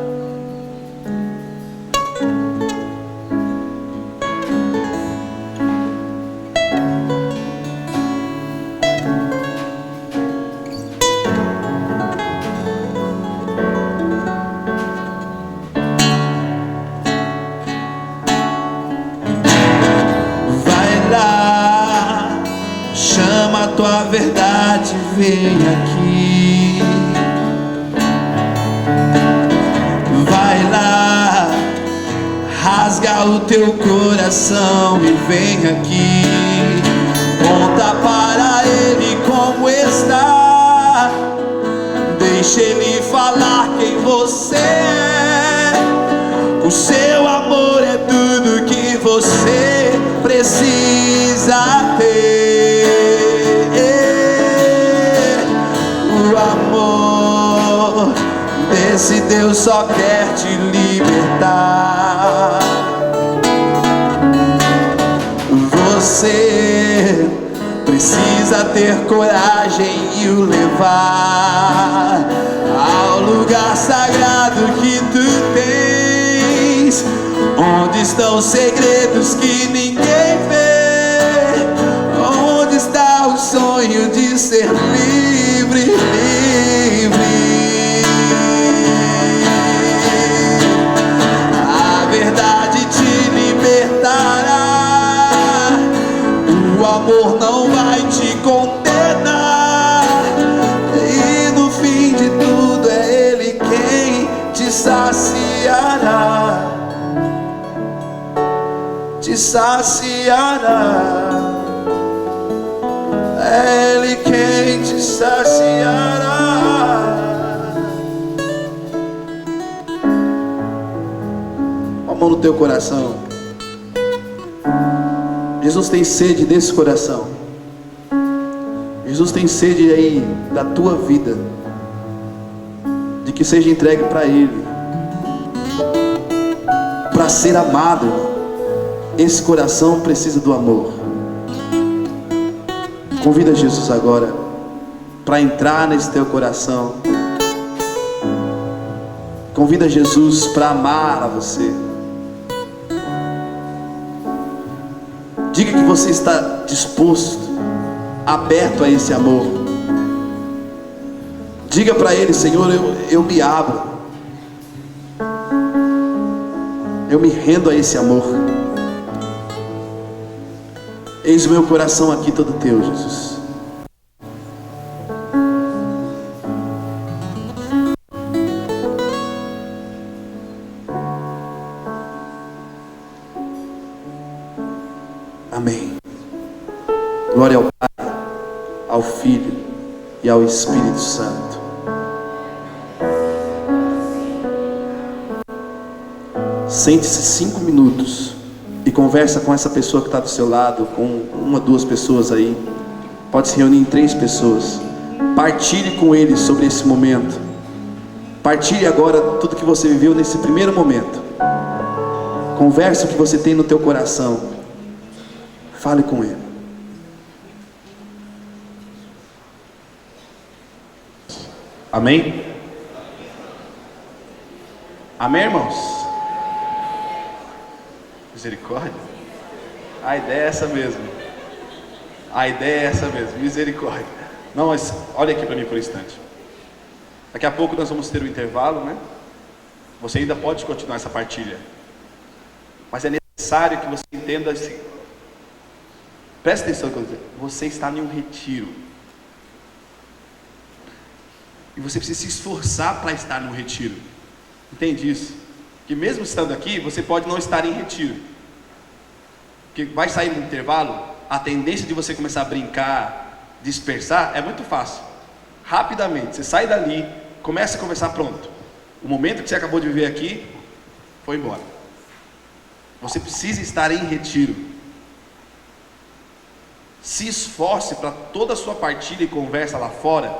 Tua verdade vem aqui. Vai lá, rasga o teu coração e vem aqui. Conta para ele como está. Deixa ele falar quem você é. O seu amor é tudo que você precisa ter. Esse Deus só quer te libertar. Você precisa ter coragem e o levar ao lugar sagrado que tu tens, onde estão segredos que ninguém vê, onde está o sonho de ser livre, livre. O amor não vai te condenar, e no fim de tudo é Ele quem te saciará, te saciará. É Ele quem te saciará. A mão no teu coração. Jesus tem sede desse coração. Jesus tem sede aí da tua vida, de que seja entregue para Ele, para ser amado. Esse coração precisa do amor. Convida Jesus agora para entrar nesse teu coração. Convida Jesus para amar a você. Diga que você está disposto, aberto a esse amor. Diga para Ele: Senhor, eu me abro, eu me rendo a esse amor. Eis o meu coração aqui todo teu, Jesus. Amém. Glória ao Pai, ao Filho e ao Espírito Santo. Sente-se 5 minutos e conversa com essa pessoa que está do seu lado, com 1 ou 2 pessoas aí. Pode se reunir em 3 pessoas. Partilhe com eles sobre esse momento. Partilhe agora tudo que você viveu nesse primeiro momento. Converse o que você tem no teu coração. Fale com Ele. Amém? Amém, irmãos? Misericórdia. A ideia é essa mesmo. A ideia é essa mesmo. Misericórdia. Não, mas olha aqui para mim por um instante. Daqui a pouco nós vamos ter um intervalo, né? Você ainda pode continuar essa partilha, mas é necessário necessário que você entenda assim. Presta atenção no que eu vou dizer. Você está em um retiro. E você precisa se esforçar para estar no retiro. Entende isso? Que mesmo estando aqui, você pode não estar em retiro. Porque vai sair no intervalo, a tendência de você começar a brincar, dispersar, é muito fácil. Rapidamente, você sai dali, começa a conversar, pronto. O momento que você acabou de viver aqui, foi embora. Você precisa estar em retiro. Se esforce para toda a sua partilha e conversa lá fora,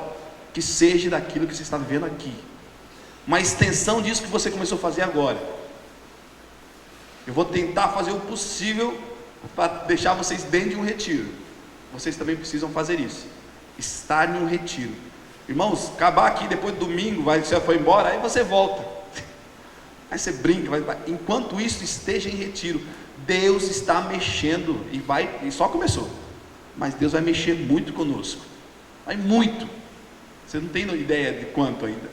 que seja daquilo que você está vivendo aqui. Uma extensão disso que você começou a fazer agora. Eu vou tentar fazer o possível para deixar vocês dentro de um retiro. Vocês também precisam fazer isso. Estar em um retiro. Irmãos, acabar aqui depois do domingo, você foi embora, aí você volta. Aí você brinca, enquanto isso esteja em retiro, Deus está mexendo e só começou. Mas Deus vai mexer muito conosco. Vai muito. Você não tem ideia de quanto ainda.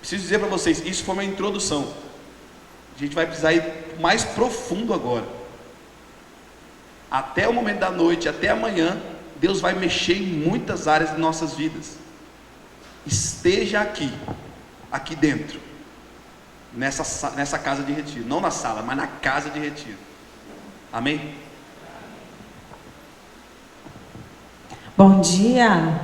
Preciso dizer para vocês, isso foi uma introdução. A gente vai precisar ir mais profundo agora. Até o momento da noite, até amanhã, Deus vai mexer em muitas áreas de nossas vidas. Esteja aqui dentro, nessa casa de retiro, não na sala, mas na casa de retiro. Amém? Bom dia.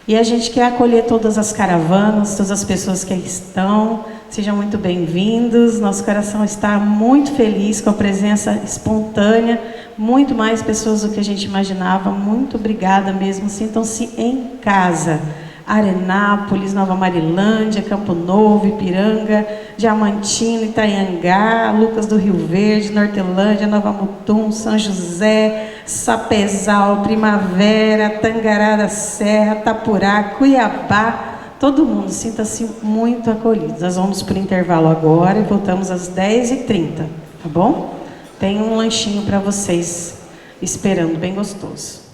E a gente quer acolher todas as caravanas, todas as pessoas que aqui estão. Sejam muito bem-vindos. Nosso coração está muito feliz com a presença espontânea. Muito mais pessoas do que a gente imaginava. Muito obrigada mesmo. Sintam-se em casa. Arenápolis, Nova Marilândia, Campo Novo, Ipiranga, Diamantino, Itanhangá, Lucas do Rio Verde, Nortelândia, Nova Mutum, São José, Sapezal, Primavera, Tangará da Serra, Tapurá, Cuiabá. Todo mundo, sinta-se muito acolhido. Nós vamos para o intervalo agora e voltamos às 10h30, tá bom? Tem um lanchinho para vocês esperando, bem gostoso.